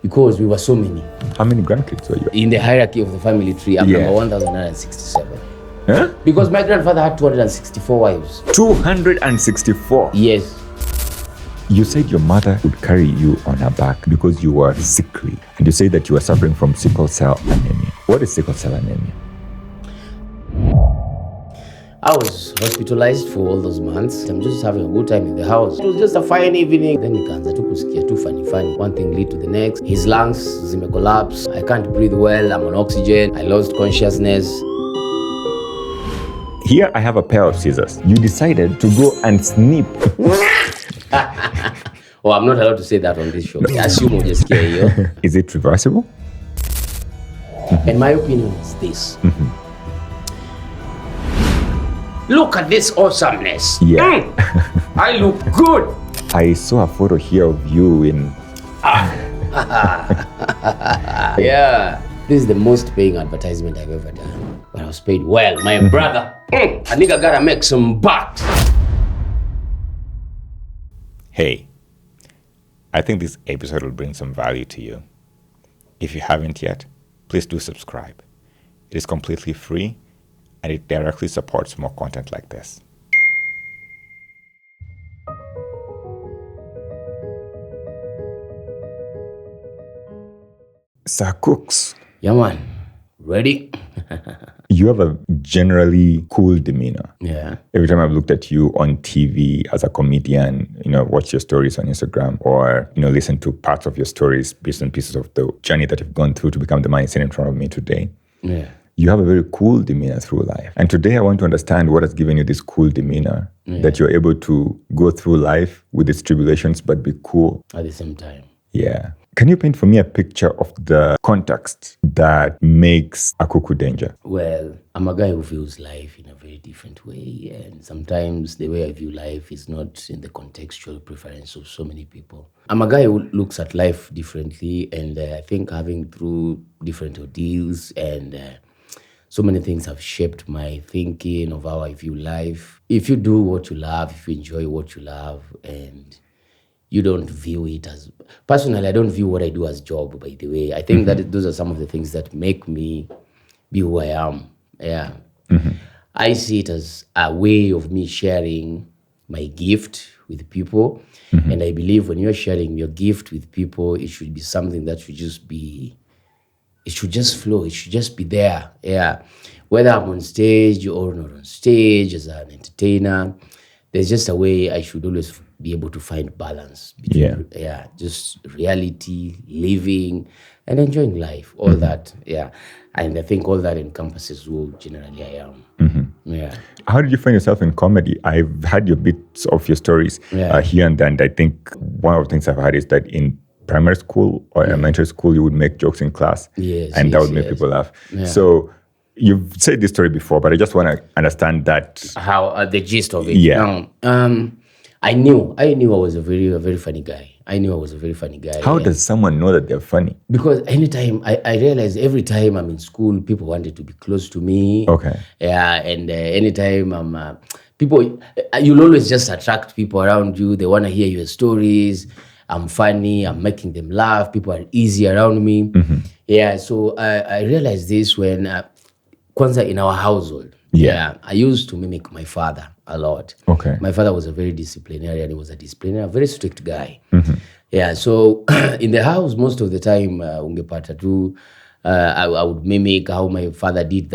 because we were so many. How many grandkids were you? In the hierarchy of the family tree, I'm number 1,967. Huh? Because my grandfather had 264 wives. 264? Yes. You said your mother would carry you on her back because you were sickly. And you said that you were suffering from sickle cell anemia. What is sickle cell anemia? I was hospitalized for all those months. I'm just having a good time in the house. It was just a fine evening. Then nikaanza tu kusikia tu funny. One thing lead to the next. His lungs zime collapse. I can't breathe well. I'm on oxygen. I lost consciousness. Here I have a pair of scissors. You decided to go and snip. Oh, I'm not allowed to say that on this show. I assume we'll just scare you. Is it reversible? And my opinion is this. Look at this awesomeness. Yeah. I look good. I saw a photo here of you in... Yeah. This is the most paying advertisement I've ever done. But I was paid well. My brother, a nigga gotta make some bucks. Hey, I think this episode will bring some value to you. If you haven't yet, please do subscribe. It is completely free and it directly supports more content like this. Sir Cooks. Yeah, man. Ready? You have a generally cool demeanor. Yeah. Every time I've looked at you on TV as a comedian, watch your stories on Instagram or, listen to parts of your stories, bits and pieces of the journey that you've gone through to become the man sitting in front of me today. Yeah. You have a very cool demeanor through life. And today I want to understand what has given you this cool demeanor, that you're able to go through life with its tribulations, but be cool at the same time. Yeah. Can you paint for me a picture of the context that makes Akuku Danger? Well, I'm a guy who views life in a very different way. And sometimes the way I view life is not in the contextual preference of so many people. I'm a guy who looks at life differently. And I think having through different ordeals and so many things have shaped my thinking of how I view life. If you do what you love, if you enjoy what you love, and you don't view it as... Personally, I don't view what I do as job, by the way. I think that those are some of the things that make me be who I am. Yeah. I see it as a way of me sharing my gift with people. And I believe when you're sharing your gift with people, it should be something that should just be... It should just flow. It should just be there. Yeah. Whether I'm on stage or not on stage as an entertainer, there's just a way I should always be able to find balance between just reality, living, and enjoying life. All that. Yeah. And I think all that encompasses who generally I am. Yeah. How did you find yourself in comedy? I've had your bits of your stories here and there. And I think one of the things I've had is that in primary school or elementary school, you would make jokes in class. And that would make people laugh. Yeah. So you've said this story before, but I just want to understand that. How, the gist of it. Yeah. I knew I was a very funny guy. I knew I was a very funny guy. How does someone know that they're funny? Because anytime, I realized every time I'm in school, people wanted to be close to me. Okay. Yeah, and anytime I'm... people, you'll always just attract people around you. They want to hear your stories. I'm funny. I'm making them laugh. People are easy around me. Yeah, so I realized this when... Kwanzaa in our household. Yeah. I used to mimic my father a lot. Okay. My father was a very disciplinarian. He was a disciplinarian, a very strict guy. Yeah, so in the house, most of the time, ungepata tu, I would mimic how my father did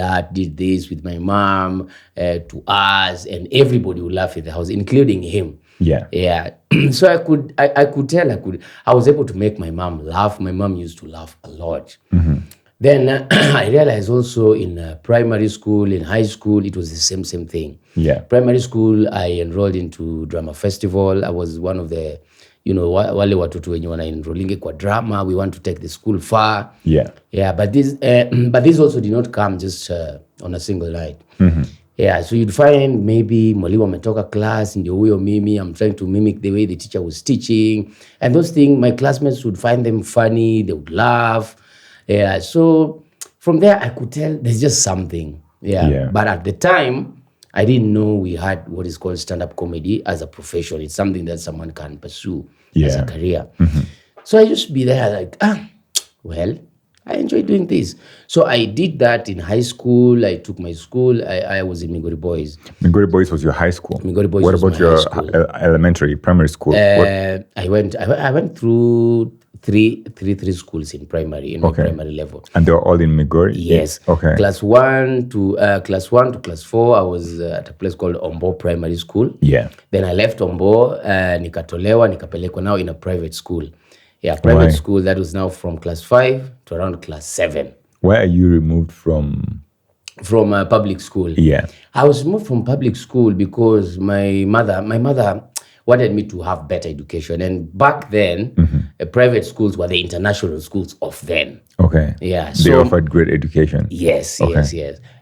this with my mom, to us, and everybody would laugh in the house, including him. Yeah. Yeah. So I was able to make my mom laugh. My mom used to laugh a lot. Then I realized also in primary school, in high school, it was the same thing. Yeah. Primary school, I enrolled into drama festival. I was one of the, wale watoto wenye wana enrollinge kwa drama. We want to take the school far. Yeah. Yeah, but this also did not come just on a single night. Yeah, so you'd find maybe mwalimu ametoka class, ndio huyo mimi, I'm trying to mimic the way the teacher was teaching. And those things, my classmates would find them funny, they would laugh. Yeah, so from there I could tell there's just something. Yeah. But at the time, I didn't know we had what is called stand-up comedy as a profession. It's something that someone can pursue as a career. So I used to be there like, Well, I enjoy doing this. So I did that in high school. I took my school. I was in Migori Boys. Migori Boys was your high school. Migori Boys what was about my your high school. Elementary, primary school? I went through three schools in primary, in my primary level. And they were all in Migori? Yes. Okay. Class 1 to class 4, I was at a place called Ombo Primary School. Yeah. Then I left Ombo, nikatolewa, nikapelekwa now in a private school. Yeah, private school that was now from class 5 to around class 7. Why are you removed from public school? Yeah. I was moved from public school because my mother wanted me to have better education. And back then, private schools were the international schools of then. Okay. Yeah. They offered great education. Yes.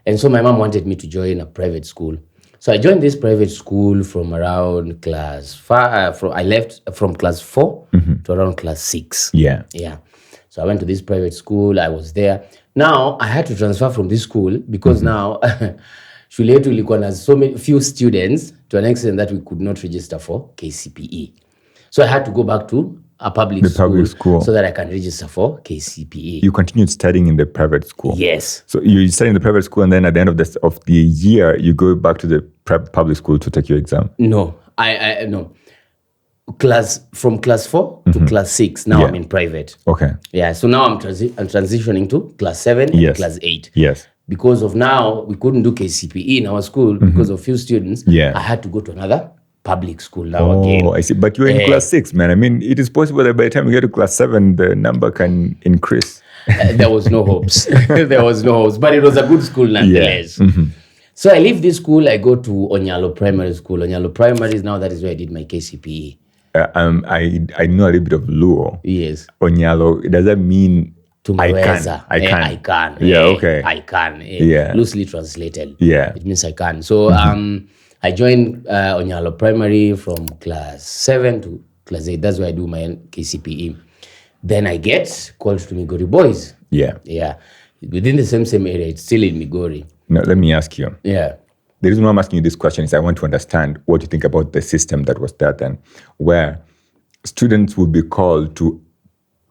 And so my mom wanted me to join a private school. So I joined this private school from around class 5. I left from class 4 to around class 6. Yeah. Yeah. So I went to this private school. I was there. Now I had to transfer from this school because now shule yetu ilikuwa na few students to an extent that we could not register for KCPE. So I had to go back to a public school so that I can register for KCPE. You continued studying in the private school? Yes. So you studied in the private school and then at the end of the year, you go back to the public school to take your exam? No. No. From class 4 to class 6, now I'm in private. Okay. Yeah, so now I'm transitioning to class 7 and class 8. Yes. Because of now, we couldn't do KCPE in our school because of few students. Yeah. I had to go to another public school now again. Oh, I see. But you're in class 6, man. I mean, it is possible that by the time you get to class 7, the number can increase. There was no hopes. There was no hopes. But it was a good school nonetheless. Yeah. So I leave this school. I go to Onyalo Primary School. Onyalo Primary is now, that is where I did my KCPE. I know a little bit of Luo. Yes. Onyalo, does that mean I can? Yeah, okay. I can. Yeah. Loosely translated. Yeah. It means I can. So I joined Onyalo Primary from class 7 to class 8. That's where I do my KCPE. Then I get called to Migori Boys. Yeah. Yeah. Within the same area. It's still in Migori. Now, let me ask you. Yeah. The reason why I'm asking you this question is I want to understand what you think about the system that was there then, where students would be called to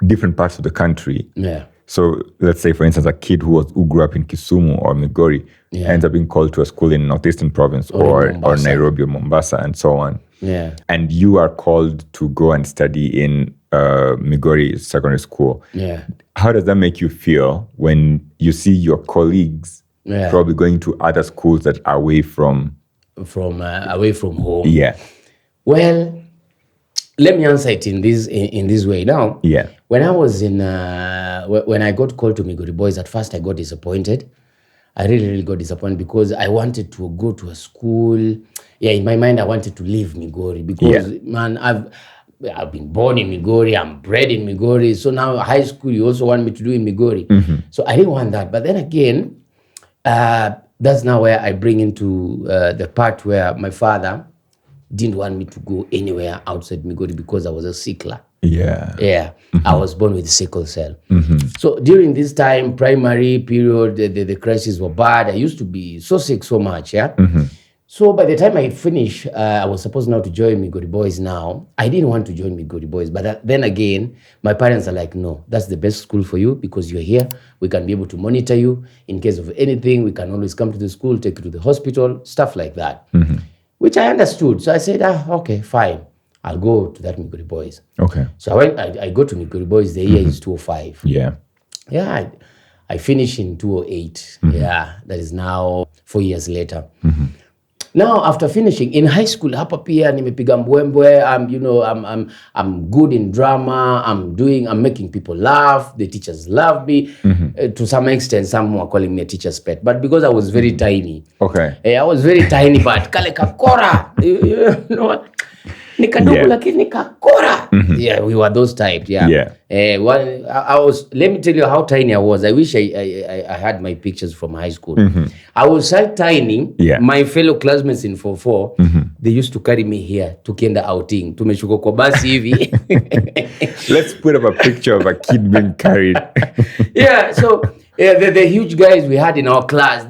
different parts of the country. Yeah. So let's say, for instance, a kid who grew up in Kisumu or Migori ends up being called to a school in Northeastern Province or Nairobi or Mombasa and so on. Yeah. And you are called to go and study in Migori Secondary School. Yeah. How does that make you feel when you see your colleagues probably going to other schools that are away from home? Yeah. Well, let me answer it in this way. Now, when I was when I got called to Migori Boys, at first I got disappointed. I really got disappointed because I wanted to go to a school. Yeah, in my mind, I wanted to leave Migori because, man, I've been born in Migori. I'm bred in Migori. So now high school, you also want me to do in Migori. So I didn't want that. But then again, that's now where I bring into the part where my father didn't want me to go anywhere outside Migori because I was a sickler. Yeah. I was born with sickle cell. So during this time, primary period, the crises were bad. I used to be so sick so much. So by the time I finished, I was supposed now to join Migori Boys now. I didn't want to join Migori Boys. But then again, my parents are like, no, that's the best school for you because you're here. We can be able to monitor you. In case of anything, we can always come to the school, take you to the hospital, stuff like that. Which I understood. So I said, okay, fine. I'll go to that Migori Boys. Okay. So I go to Migori Boys. The year is 2005. Yeah. I finished in 2008. Yeah. That is now 4 years later. Now after finishing in high school, hapa pia nimepiga mbwembwe. I'm good in drama. I'm making people laugh. The teachers love me. To some extent, some were calling me a teacher's pet. But because I was very tiny. Okay. I was very tiny, but kale kakora. You know what? Nikadogo lakini nikakora. Yeah, we were those types. Yeah. I was. Let me tell you how tiny I was. I wish I had my pictures from high school. I was so tiny. My fellow classmates in 4-4, they used to carry me here tukienda outing. Tumeshuka kwa basi hivi. Let's put up a picture of a kid being carried. So the huge guys we had in our class,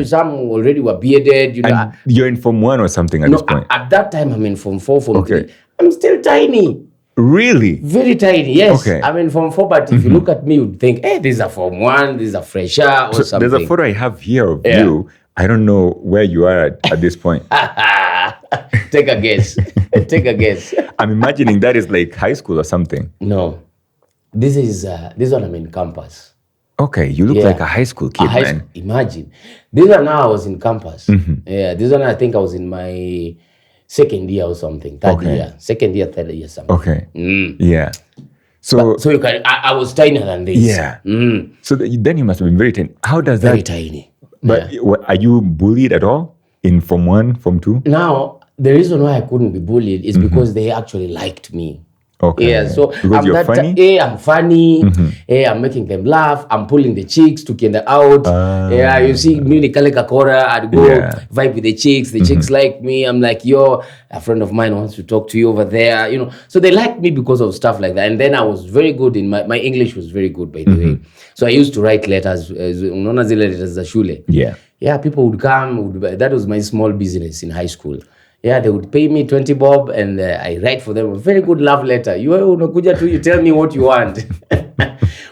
some already were bearded. And you're in Form 1 or something at this point? At that time, I'm in Form 4, Form 3. I'm still tiny. Really? Very tiny, yes. Okay. I mean, Form 4, but if you look at me, you'd think, hey, this is a Form 1, this is a fresher or something. There's a photo I have here of you. I don't know where you are at this point. Take a guess. Take a guess. I'm imagining that is like high school or something. No. This one I'm in campus. Okay, you look like a high school kid, man. Imagine. This one now I was in campus. Yeah, this one I think I was in my second year or something. Third year. Second year, third year, something. Okay. Yeah. So you can, I was tinier than this. Yeah. So then you must have been very tiny. How does that? Very tiny. But are you bullied at all in Form 1, Form 2? Now, the reason why I couldn't be bullied is because they actually liked me. Okay. Yeah, so because you're funny? I'm funny. I'm making them laugh. I'm pulling the chicks to get them out. Yeah, you see me in Kalekakora, I'd go vibe with the chicks. The chicks like me. I'm like, yo, a friend of mine wants to talk to you over there. You know, so they liked me because of stuff like that. And then I was very good in my English was very good, by the way. So I used to write letters, unaona zile letters za shule. Yeah, people would come. That was my small business in high school. Yeah, they would pay me 20 bob and I write for them a very good love letter. You tell me what you want.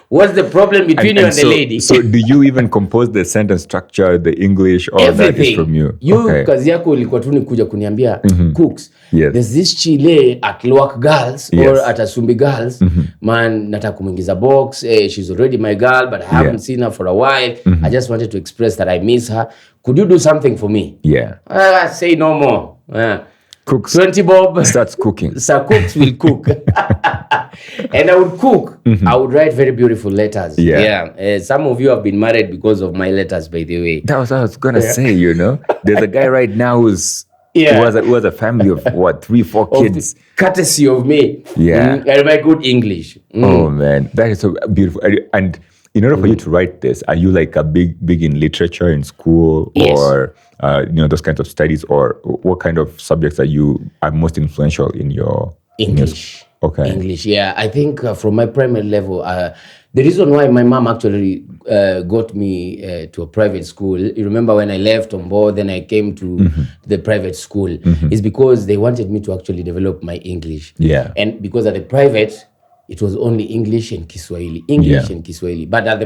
What's the problem between you and the lady? So do you even compose the sentence structure, the English, all everything. That is from you? Kazi yako ilikuwa tu ni kuja kuniambia, Cooks, Yes. there's this chile at Loak Girls or at Asumbi Girls. Man, nataka kumuingiza box. She's already my girl, but I haven't seen her for a while. I just wanted to express that I miss her. Could you do something for me? Yeah. Say no more. Cooks 20 bob starts cooking. So Cooks will cook. And I would cook. I would write very beautiful letters. Some of you have been married because of my letters, by the way. That was what I was gonna say. You know, there's a guy right now who was a family of what, 3-4 kids, courtesy of me. And my good English. Oh man, that is so beautiful. And in order for you to write this, are you like a big in literature in school, or those kinds of studies, or what kind of subjects are most influential in your English? Okay. English, yeah. I think from my primary level, the reason why my mom actually got me to a private school, you remember when I left on board, then I came to the private school, is because they wanted me to actually develop my English. Yeah. And because at the private, it was only English and Kiswahili. And Kiswahili. But at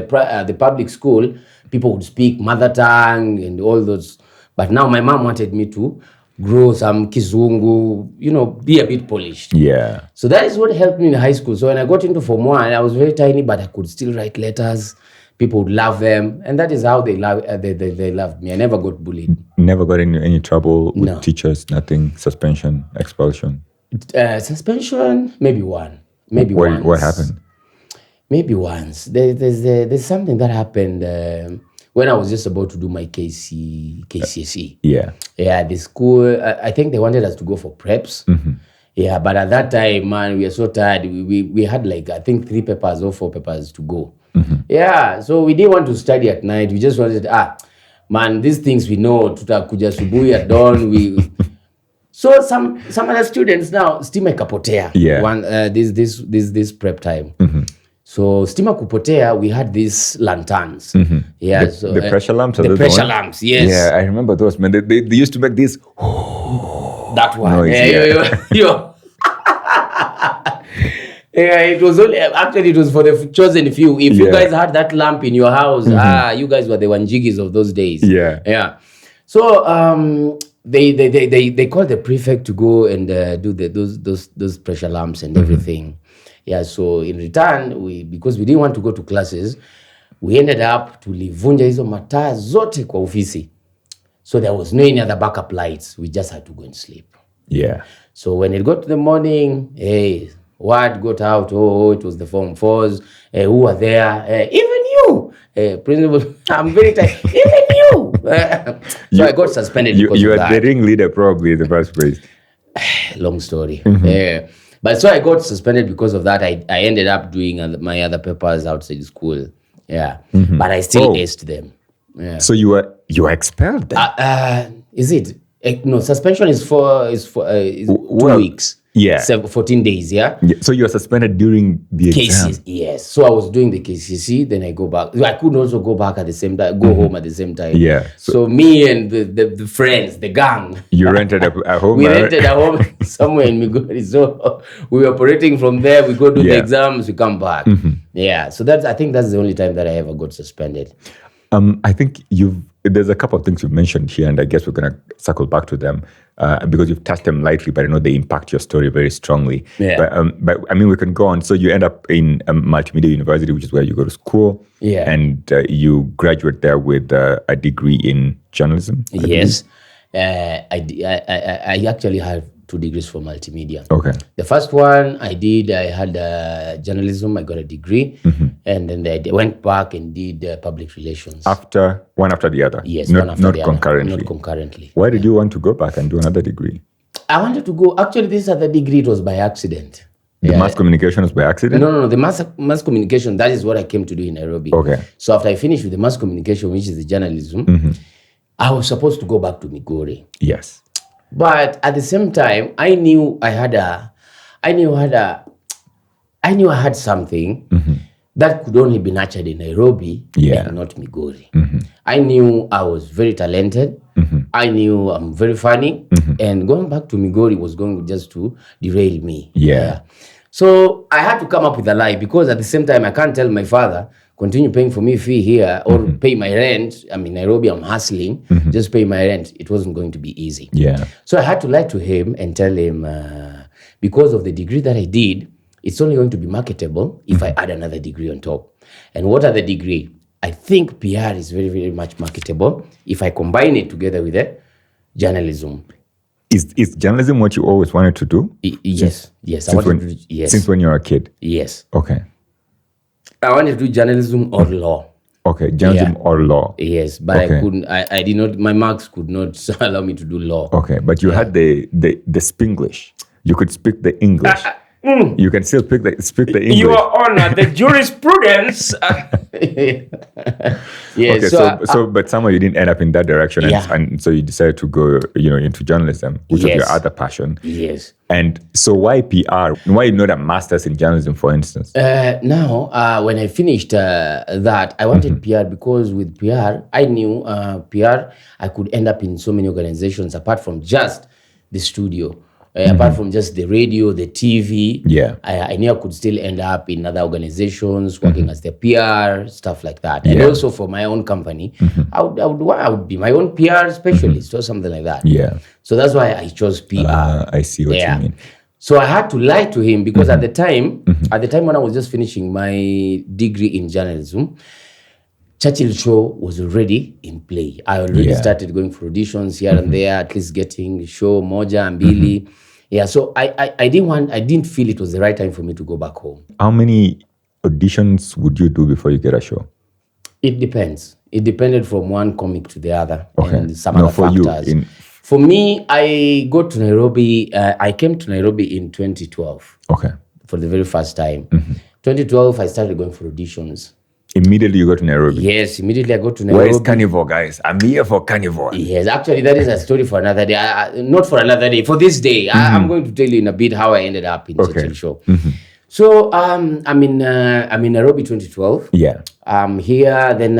the public school, people would speak mother tongue and all those. But now my mom wanted me to grow some Kizungu, be a bit polished. Yeah. So that is what helped me in high school. So when I got into Form 1, I was very tiny, but I could still write letters. People would love them. And that is how they loved me. I never got bullied. Never got in any trouble with teachers? Nothing? Suspension? Expulsion? Suspension? Maybe one. Maybe once. What happened? Maybe once. There's something that happened when I was just about to do my KCSE. Yeah, the school, I think they wanted us to go for preps. Yeah, but at that time, man, we were so tired. We had like, I think 3 papers or 4 papers to go. Yeah, so we didn't want to study at night. We just wanted, man, these things we know, tutakuja subuhi at dawn. So some other students now, stima ikapotea. This prep time. So stima kupotea, we had these lanterns. The pressure lamps? The pressure lamps, yes. Yeah, I remember those, man. They used to make this that one. noise. It was it was for the chosen few. If you guys had that lamp in your house, you guys were the Wanjigis of those days. Yeah. So they called the prefect to go and do those pressure lamps and everything. Yeah, so in return, because we didn't want to go to classes, we ended up tulivunja hizo mataa zote kwa ofisi. So there was no any other backup lights. We just had to go and sleep. Yeah. So when it got to the morning, word got out, it was the Form 4s, who were there, even you, principal, I'm very tired, even you. So I got suspended because you of are that. the ring leader probably in the first place. Long story. But so I got suspended because of that. I ended up doing my other papers outside school. Yeah. But I still aced them. Yeah. So you were expelled then? Is it? No, suspension is for 2 weeks. Yeah. 14 days, yeah? So you were suspended during the exam? Yes. So I was doing the KCC, then I go back. I couldn't also go back at the same time, go home at the same time. Yeah. So me and the friends, the gang. You rented a home? We rented a home somewhere in Migori. So we were operating from there. We go do the exams, we come back. Yeah. So I think that's the only time that I ever got suspended. I think there's a couple of things you've mentioned here, and I guess we're going to circle back to them because you've touched them lightly, but I know they impact your story very strongly. Yeah. But I mean, we can go on. So you end up in Multimedia University, which is where you go to school. Yeah. And you graduate there with a degree in journalism. Yes. I actually have 2 degrees for multimedia. Okay. The first one I had journalism. I got a degree, and then I went back and did public relations. One after the other? Yes, not, one after not the concurrently. other. Not concurrently. Why did you want to go back and do another degree? I wanted to go. Actually, this other degree, it was by accident. The mass communication was by accident? No. The mass communication, that is what I came to do in Nairobi. Okay. So after I finished with the mass communication, which is the journalism, I was supposed to go back to Migori. Yes. But at the same time, I knew I had something that could only be nurtured in Nairobi and not Migori. I knew I was very talented. I knew I'm very funny. And going back to Migori was going just to derail me. Yeah. So I had to come up with a lie, because at the same time, I can't tell my father, continue paying for me fee here or pay my rent. I mean, Nairobi, I'm hustling, just pay my rent. It wasn't going to be easy. Yeah. So I had to lie to him and tell him, because of the degree that I did, it's only going to be marketable if I add another degree on top. And what are the degree? I think PR is very, very much marketable if I combine it together with the journalism. Is journalism what you always wanted to do? Yes. I wanted to do, yes. Since when you were a kid? Yes. Okay. I wanted to do journalism or law. Okay, journalism or law. Yes, but I couldn't. I did not. My marks could not allow me to do law. Okay, but you had the Spanglish. You could speak the English. You can still speak the English. Your Honor, the jurisprudence. Yes. Okay, but somehow you didn't end up in that direction, and so you decided to go, into journalism, which was your other passion. Yes. And so why PR? Why not a master's in journalism, for instance? Now, when I finished that, I wanted PR because with PR, I knew PR, I could end up in so many organizations apart from just the studio. Apart from just the radio, the TV, I knew I could still end up in other organizations working as the PR, stuff like that. And also for my own company, I would be my own PR specialist or something like that. Yeah. So that's why I chose PR. I see what you mean. So I had to lie to him because at the time when I was just finishing my degree in journalism, Churchill Show was already in play. I already started going for auditions here and there, at least getting show moja and Billy. Yeah, so I didn't feel it was the right time for me to go back home. How many auditions would you do before you get a show? It depends. It depended from one comic to the other and some other for factors. For me, I got to Nairobi. I came to Nairobi in 2012. Okay. For the very first time. 2012, I started going for auditions. Immediately you go to Nairobi? Yes, immediately I go to Nairobi. Where is Carnival, guys? I'm here for Carnival. Yes, actually that is a story for another day. Not for another day, for this day. I'm going to tell you in a bit how I ended up in Churchill Show. So I'm in Nairobi 2012. Yeah. I'm here, then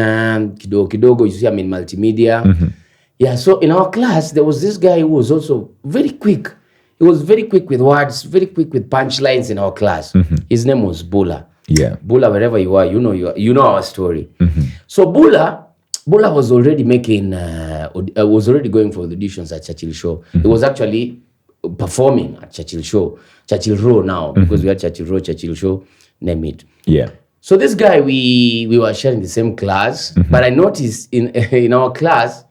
kidogo, you see I'm in multimedia. Yeah, so in our class, there was this guy who was also very quick. He was very quick with words, very quick with punchlines in our class. His name was Bula. Yeah. Bula, wherever you are, you know our story. So Bula was already was already going for the auditions at Churchill Show. He was actually performing at Churchill Show, Churchill Row now, because we had Churchill Row, Churchill Show, name it. Yeah. So this guy, we were sharing the same class, but I noticed in our class,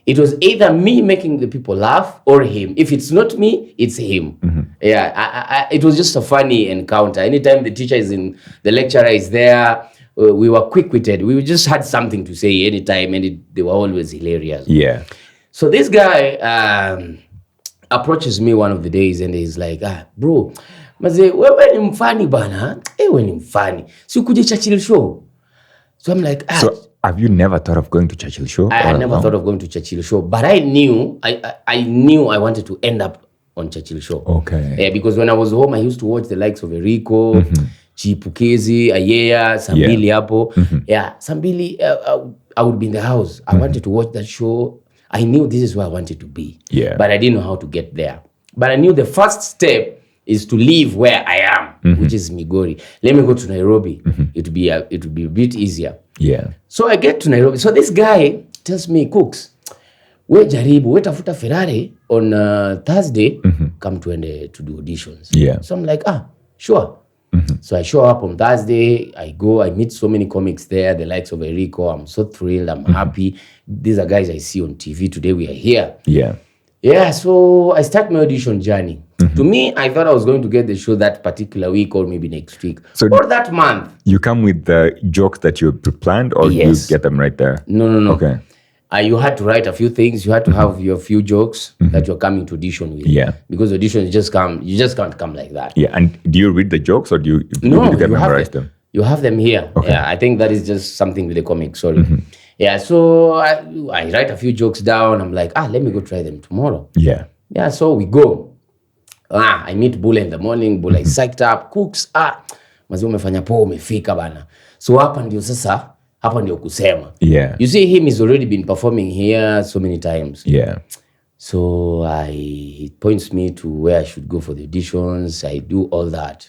it was either me making the people laugh or him. If it's not me, it's him. Yeah, it was just a funny encounter. Anytime the teacher is in, the lecturer is there, we were quick-witted. We just had something to say anytime, and they were always hilarious. Yeah. So this guy approaches me one of the days, and he's like, bro, maze, wewe ni mfani bana? Wewe ni mfani. Si ukuje Churchill Show? So I'm like, So have you never thought of going to Churchill Show? I never thought of going to Churchill Show, but I knew I wanted to end up on Churchill Show. Okay. Because when I was home, I used to watch the likes of Eriko, Chipukezi, Ayeya, Sambili hapo. Yeah, Sambili, I would be in the house. I wanted to watch that show. I knew this is where I wanted to be. Yeah. But I didn't know how to get there. But I knew the first step is to leave where I am, which is Migori. Let me go to Nairobi. It would be a bit easier. Yeah. So I get to Nairobi. So this guy tells me, Cooks, we jaribu, we tafuta Ferrari on Thursday, come to do auditions. Yeah. So I'm like, sure. So I show up on Thursday. I go, I meet so many comics there, the likes of Eriko. I'm so thrilled. I'm happy. These are guys I see on TV. Today we are here. Yeah. Yeah, so I start my audition journey. To me, I thought I was going to get the show that particular week or maybe next week or that month. You come with the jokes that you pre-planned or you get them right there? No. Okay. You had to write a few things. You had to have your few jokes that you're coming to audition with. Yeah. Because auditions you just can't come like that. Yeah, and do you read the jokes or do you memorize them? You have them here. Okay. Yeah, I think that is just something with the comics, sorry. Yeah, so I write a few jokes down. I'm like, let me go try them tomorrow. Yeah. Yeah, so we go. I meet Bula in the morning. Bula is psyched up. Cooks, mazi umefanya poa, umefika bana. So hapa ndio kusema. Yeah. You see him, he's already been performing here so many times. Yeah. So he points me to where I should go for the auditions. I do all that.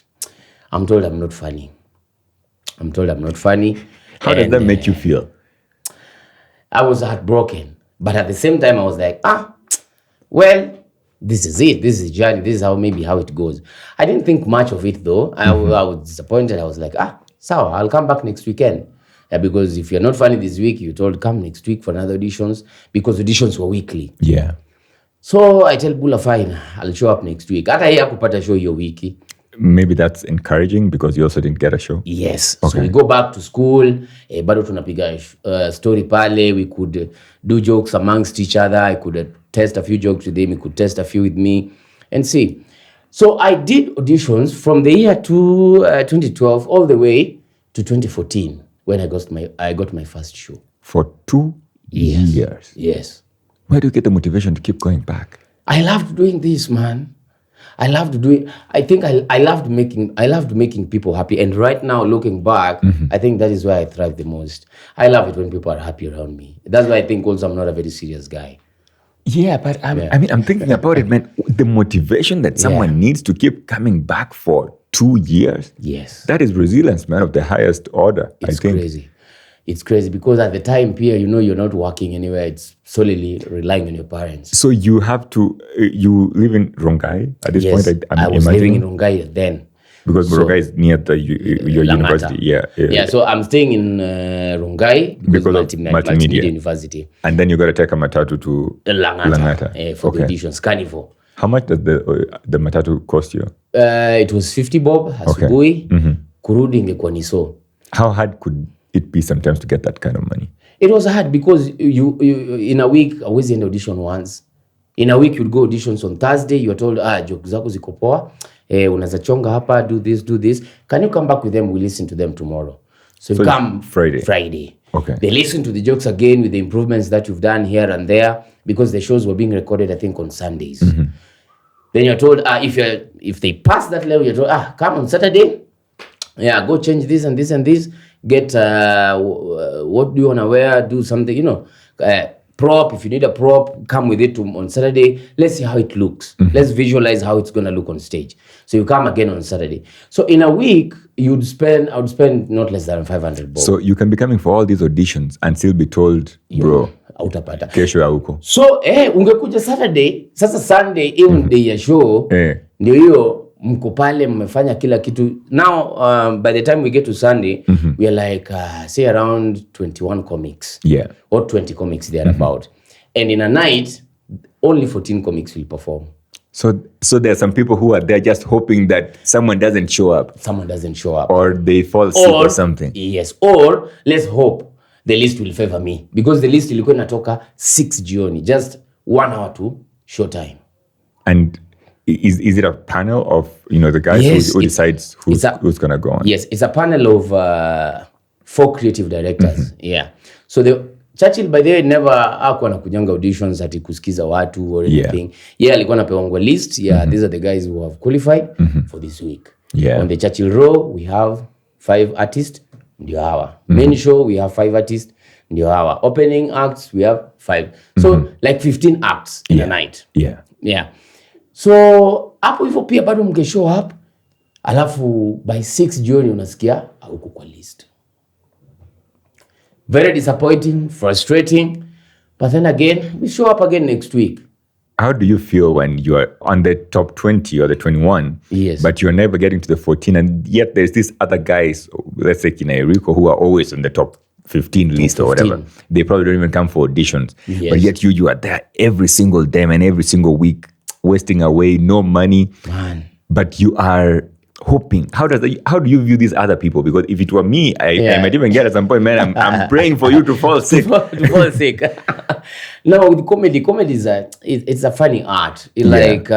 I'm told I'm not funny. How did that make you feel? I was heartbroken. But at the same time, I was like, well, this is it. This is the journey. This is how it goes. I didn't think much of it, though. I was disappointed. I was like, so I'll come back next weekend. Because if you're not funny this week, you're told come next week for another auditions. Because auditions were weekly. Yeah. So I tell Bula, fine, I'll show up next week. Hata yeye hakupata show hiyo wiki. Maybe that's encouraging because you also didn't get a show. Yes. Okay. So we go back to school. Bado tunapiga story pale. We could do jokes amongst each other. I could test a few jokes with him. He could test a few with me and see. So I did auditions from the year to 2012 all the way to 2014 when I got my first show. For 2 years? Yes. Where do you get the motivation to keep going back? I loved doing this, man. I loved doing. I think I loved making people happy. And right now, looking back, I think that is where I thrive the most. I love it when people are happy around me. That's why I think also I'm not a very serious guy. Yeah, but I'm thinking about it, man. The motivation that someone needs to keep coming back for 2 years. Yes, that is resilience, man, of the highest order. It's crazy. It's crazy because at the time, Pierre, you're not working anywhere. It's solely relying on your parents. So you have to, you live in Rongai at this point? I was living in Rongai then. Because Rongai is near your university. Yeah, so I'm staying in Rongai because of Multimedia University. And then you got to take a matatu to Langata. For the auditions, Carnival. How much does the matatu cost you? It was 50 bob, asubuhi. Kurudi ingekuwa ni so. How hard could it be sometimes to get that kind of money? It was hard because you in a week, I was in audition once. In a week, you'd go auditions on Thursday. You are told, jokes zako ziko poa. Unaweza chonga hapa, do this. Can you come back with them? We listen to them tomorrow. So you come Friday. Okay. They listen to the jokes again with the improvements that you've done here and there because the shows were being recorded, I think, on Sundays. Then you're told, if they pass that level, you're told, come on Saturday. Yeah, go change this and this and this. Get what do you want to wear? Do something, prop. If you need a prop, come with it on Saturday. Let's see how it looks. Let's visualize how it's going to look on stage. So you come again on Saturday. So in a week, I would spend not less than 500 bob. So you can be coming for all these auditions and still be told, bro, hautapata. Kesho ya huko. So ungekuja Saturday, sasa Sunday, even day ya show, ndio hiyo mko pale mmefanya kila kitu. Now by the time we get to Sunday, we are like say around 21 comics. Yeah. Or 20 comics thereabout. And in a night, only 14 comics will perform. So there are some people who are there just hoping that someone doesn't show up. Or they fall sick or something. Yes. Or let's hope the list will favor me. Because the list ilikuwa inatoka 6 jioni. Just 1 hour to show time. And is it a panel of, the guys who decides who's going to go on? Yes. It's a panel of 4 creative directors. Yeah. So Churchill by the way never hakuwa anakujanga auditions ati kusikiza watu or anything. Yeah, alikuwa anapewa list. Yeah, these are the guys who have qualified for this week. Yeah. On the Churchill row we have 5 artists, ndio hawa. Main show we have 5 artists, ndio hawa. Opening acts we have 5. So like 15 acts in a night. Yeah. So hapo hivyo pia bado mke show up. Alafu by 6 jioni unasikia hauko kwa list. Very disappointing, frustrating. But then again, we show up again next week. How do you feel when you are on the top 20 or the 21, but you're never getting to the 14, and yet there's these other guys, let's say Kina Eriko, who are always on the top 15 list or whatever. They probably don't even come for auditions. But yet you are there every single day and every single week, wasting away, no money. Man. But you are hoping. How do you view these other people? Because if it were me, I might even get at some point, man, I'm praying for you to fall sick. to fall sick. No, with comedy is it's a funny art. Like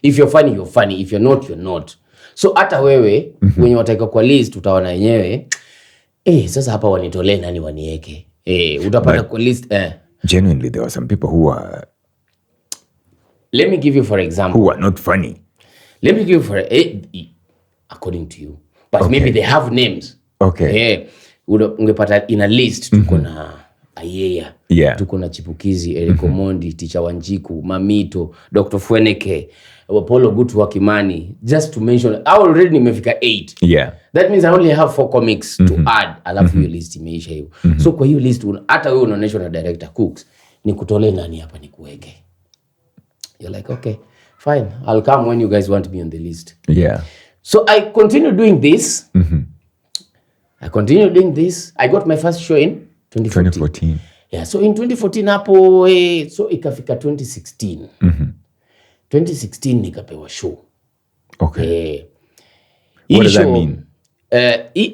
if you're funny, you're funny. If you're not, you're not. So hata wewe when wataka kwa list utaona yenyewe sasa hapa wanitolee nani wanieke. Utapata kwa list Genuinely there are some people who are, let me give you for example, who are not funny. Let me give you for according to you. But maybe they have names. Okay. Ungepata in a list tuko na Ayeya. Yeah. Tuko na Chipukizi, Eriko Mondi, Teacher Wanjiku, Mamito, Dr. Fweneke, Apollo Gutu wa Kimani. Just to mention, I already nimefika 8. Yeah. That means I only have 4 comics to add. Alafu hiyo list imeisha hiyo. So kwa hiyo list hata wewe unaonyeshwa na director Cooks, nikutolee nani hapa nikuweke. You're like, okay, fine. I'll come when you guys want me on the list. Yeah. So I continue doing this. I got my first show in 2014. Yeah, so in 2014 hapo so ikafika 2016. 2016 nikapewa show. Okay. What does that mean?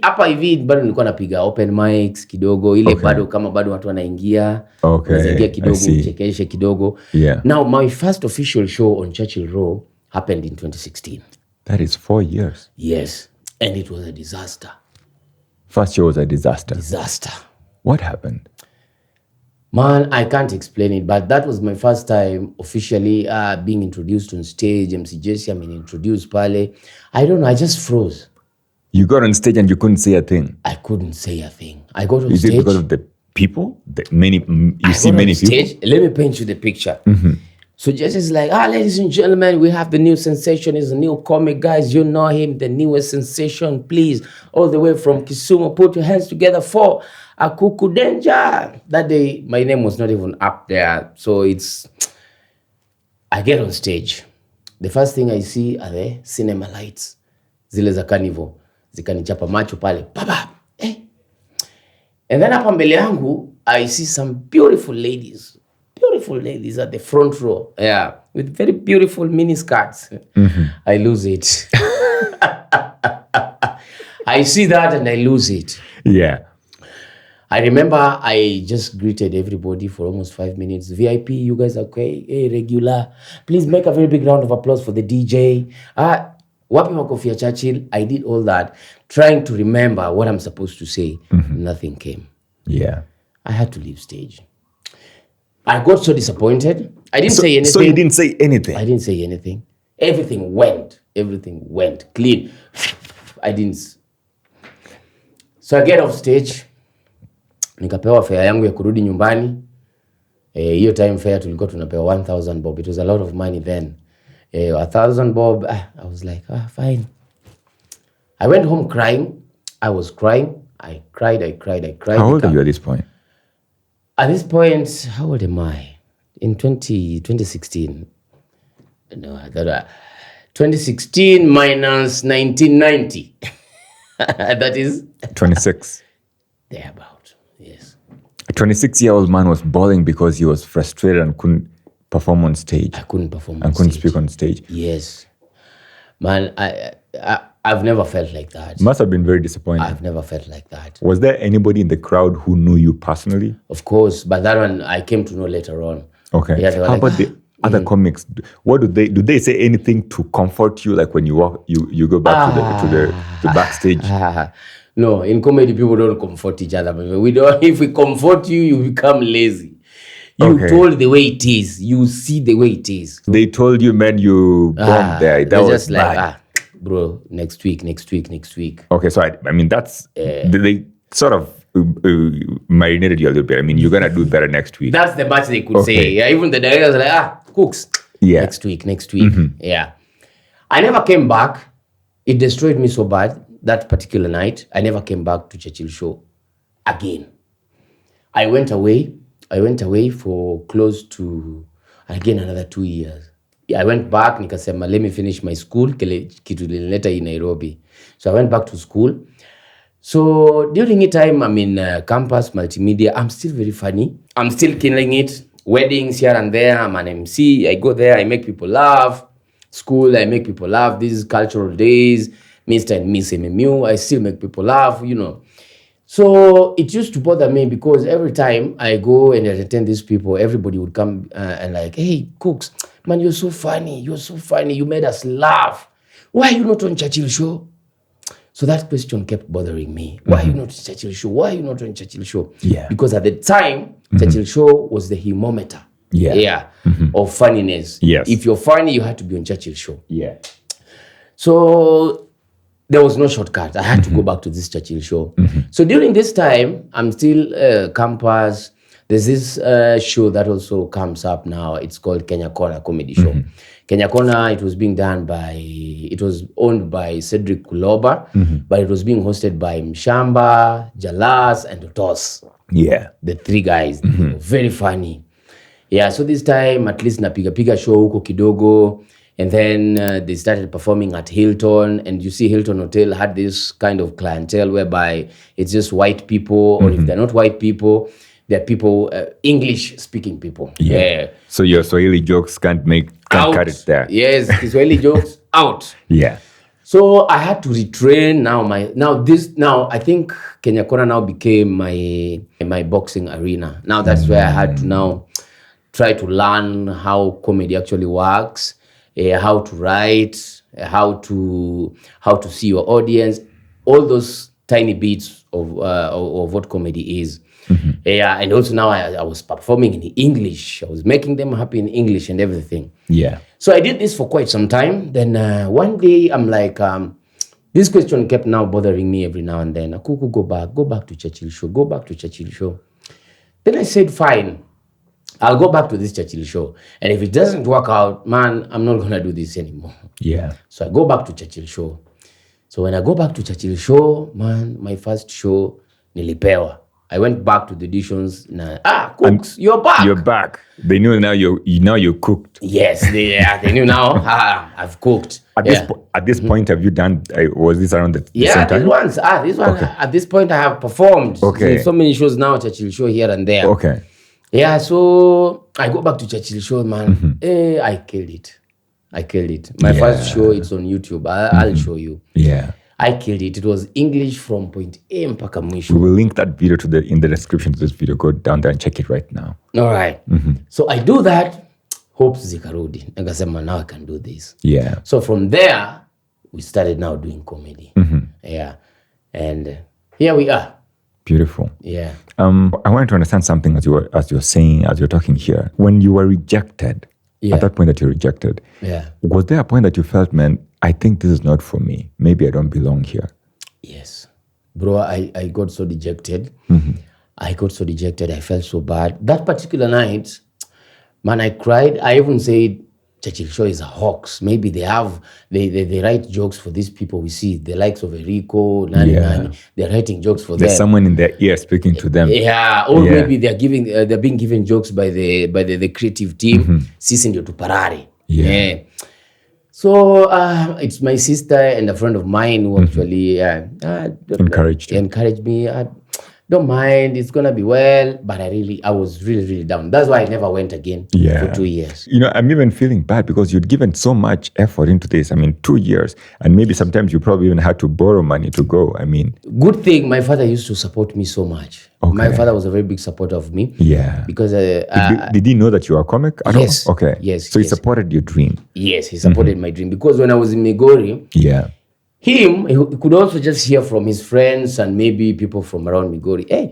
Hapa hivi bado nilikuwa napiga open mics kidogo ile bado kama bado watu wanaingia. Wanaingia kidogo, chekeshe kidogo. Yeah. Now my first official show on Churchill Row happened in 2016. That is 4 years. Yes, and it was a disaster. First show was a disaster. What happened? Man, I can't explain it, but that was my first time officially being introduced on stage. MC Jesse, I mean, introduced pale. I don't know, I just froze. You got on stage and you couldn't say a thing? I couldn't say a thing. I got on stage. Is it because of the people? Many people? Let me paint you the picture. So Jesse's like, ladies and gentlemen, we have the new sensation. He's a new comic, guys. You know him, the newest sensation. Please, all the way from Kisumu, put your hands together for Akuku Danger. That day, my name was not even up there. So I get on stage. The first thing I see are the cinema lights. Zile za carnival. Zikanichapa macho pale. Baba! And then hapa mbele yangu, I see some beautiful ladies at the front row, with very beautiful mini skirts. I lose it. I see that and I lose it. Yeah. I remember I just greeted everybody for almost 5 minutes. VIP, you guys are okay? Hey, regular. Please make a very big round of applause for the DJ. Wapi makofi ya Churchill. I did all that, trying to remember what I'm supposed to say. Nothing came. Yeah. I had to leave stage. I got so disappointed. I didn't say anything. So you didn't say anything? I didn't say anything. Everything went clean. I didn't. So I get off stage. Nikapewa fare yangu ya kurudi nyumbani. Hiyo time fare tulikuwa tunapewa 1,000 bob. It was a lot of money then. 1,000 bob. I was like, fine. I went home crying. I was crying. I cried. How old are you at this point? At this point, how old am I? In 2016. No, 2016 minus 1990. That is 26. Thereabout, yes. A 26-year-old man was bawling because he was frustrated and couldn't perform on stage. I couldn't perform and couldn't speak on stage. Yes. Man, I've never felt like that. Must have been very disappointing. I've never felt like that. Was there anybody in the crowd who knew you personally? Of course, but that one I came to know later on. Okay. Yeah, how about the other comics? What do they say anything to comfort you? Like when you walk, you go back to the backstage. No, in comedy, people don't comfort each other. We don't. If we comfort you, you become lazy. You told the way it is. You see the way it is. They told you, man, you bombed there. That was just bad. like, bro, next week. Okay, so I mean, that's they sort of marinated you a little bit. I mean, you're gonna do better next week. That's the much they could say. Yeah, even the directors are like, Cooks. Yeah. Next week. Yeah. I never came back. It destroyed me so bad that particular night. I never came back to Churchill show again. I went away for close to, again, another 2 years. I went back, nikasema, let me finish my school, kitu nilileta in Nairobi. So I went back to school. So during the time, I'm in campus, multimedia, I'm still very funny. I'm still killing it. Weddings here and there, I'm an MC. I go there, I make people laugh. School, I make people laugh. These cultural days, Mr. and Miss MMU, I still make people laugh, So it used to bother me because every time I go and I attend these people, everybody would come and like, hey, Cooks, man, you're so funny. You made us laugh. Why are you not on Churchill show? So that question kept bothering me. Why are you not on Churchill show? Why are you not on Churchill show? Yeah. Because at the time, Churchill show was the thermometer. Yeah. Of funniness. Yes. If you're funny, you had to be on Churchill show. Yeah. So there was no shortcut. I had to go back to this Churchill show. So during this time, I'm still campus. There's this show that also comes up now. It's called Kenya Corner Comedy Show. Kenya Corner, it was owned by Cedric Kuloba, but it was being hosted by Mshamba, Jalas, and Otos. Yeah. The three guys. They were very funny. Yeah, so this time, at least napiga show huko kidogo. And then they started performing at Hilton. And you see Hilton Hotel had this kind of clientele whereby it's just white people. Or if they're not white people, they're people, English-speaking people. Yeah. So your Swahili jokes can't cut it there. Yes, Swahili jokes out. Yeah. So I had to retrain now. I think Kenya Corner now became my boxing arena. Now that's where I had to now try to learn how comedy actually works, how to write, how to see your audience, all those tiny bits of what comedy is. Yeah, and also now I was performing in English. I was making them happy in English and everything. Yeah. So I did this for quite some time. Then one day I'm like, this question kept now bothering me every now and then. Akuku, go back to Churchill show. Then I said, fine, I'll go back to this Churchill show. And if it doesn't work out, man, I'm not going to do this anymore. Yeah. So I go back to Churchill show. So when I go back to Churchill show, man, my first show, nilipewa. I went back to the auditions. Cooks, you're back. You're back. They knew now you're cooked. Yes, they knew now. I've cooked. At this point, have you done? Was this around the same time? This one. Okay. At this point, I have performed. Okay. So many shows now, Churchill show here and there. Okay. Yeah, so I go back to Churchill show, man. I killed it. My first show, it's on YouTube. I'll show you. Yeah. I killed it. It was English from point A mpaka mwisho. We will link that video in the description to this video. Go down there and check it right now. All right. So I do that. Hopes zikarudi. Nikasema, now I can do this. Yeah. So from there, we started now doing comedy. Yeah. And here we are. Beautiful. Yeah. I wanted to understand something as you're talking here. When you were rejected, at that point that you rejected, was there a point that you felt, man, I think this is not for me. Maybe I don't belong here. Yes. Bro, I got so dejected. I got so dejected. I felt so bad. That particular night, man, I cried. I even said, Churchill show is a hoax. Maybe they write jokes for these people we see, the likes of Enrico, Nani. They're writing jokes for them. There's someone in their ear speaking to them. Yeah, or maybe they're being given jokes by the creative team. Sisi ndio tuparare. Yeah. So it's my sister and a friend of mine who actually encouraged me. Don't mind, it's gonna be well. But I was really, really down. That's why I never went again for 2 years. I'm even feeling bad because you'd given so much effort into this. 2 years, and maybe sometimes you probably even had to borrow money to go. Good thing my father used to support me so much. Okay. My father was a very big supporter of me. Yeah. Because did he know that you are a comic at yes. all? Okay. Yes. So he supported your dream. Yes, he supported my dream because when I was in Migori, Him, he could also just hear from his friends and maybe people from around Migori, hey,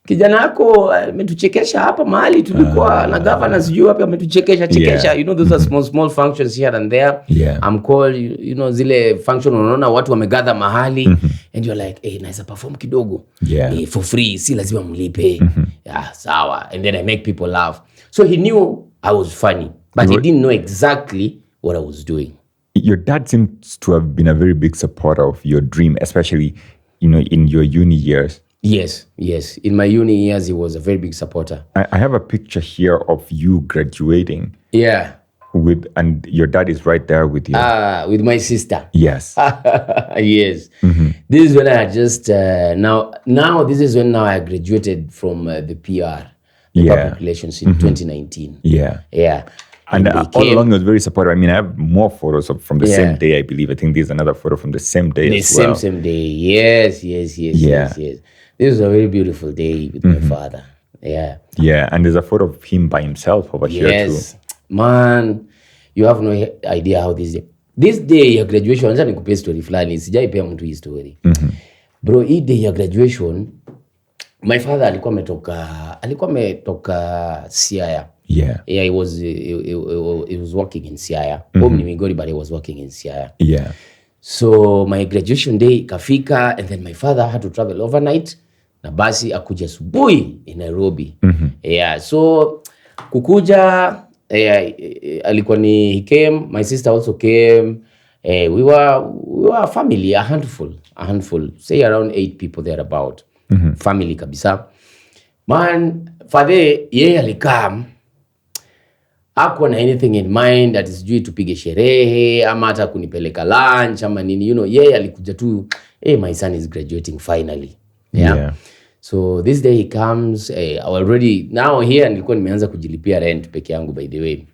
kijana yako ametuchekesha hapa mahali tulikuwa na governor sijui wapi ametuchekesha. You know, those are small functions here and there. I'm called, you know, zile function unaona watu wamegather mahali and you're like, hey, naweza perform kidogo for free, si lazima mlipe. Sawa. And then I make people laugh. So he knew I was funny, but he didn't know exactly what I was doing. Your dad seems to have been a very big supporter of your dream, especially, you know, in your uni years. Yes. In my uni years, he was a very big supporter. I have a picture here of you graduating. Yeah. And your dad is right there with you. With my sister. Yes. Yes. This is when I just, now this is when I graduated from the PR, public relations in 2019. Yeah. And all along he was very supportive. I mean, I have more photos from the same day, I believe. I think there's another photo from the same day as well. Same day. Yes. This was a very beautiful day with my father. Yeah. And there's a photo of him by himself over here too. Yes. Man, you have no idea how this day ya graduation, anza nikupe story fulani, sijaipea mtu hii story. Bro, hii day ya graduation, my father alikuwa ametoka Siaya. He was working in Siaya. Home ni Migori, but he was working in Siaya. So my graduation day kafika, and then my father had to travel overnight na basi akuja asubuhi in Nairobi. So kukuja, alikuwa ni he came, my sister also came. We were a family, a handful, say around 8 people there about. Family kabisa. Man, father yeye alikam, hakuwa na anything in mind that is due tupige sherehe ama hata kunipeleka lunch ama nini, you know, yeye alikuja tu, hey, my son is graduating finally. So this day he comes, already now here nilikuwa nimeanza kujilipia rent peke yangu, by the way.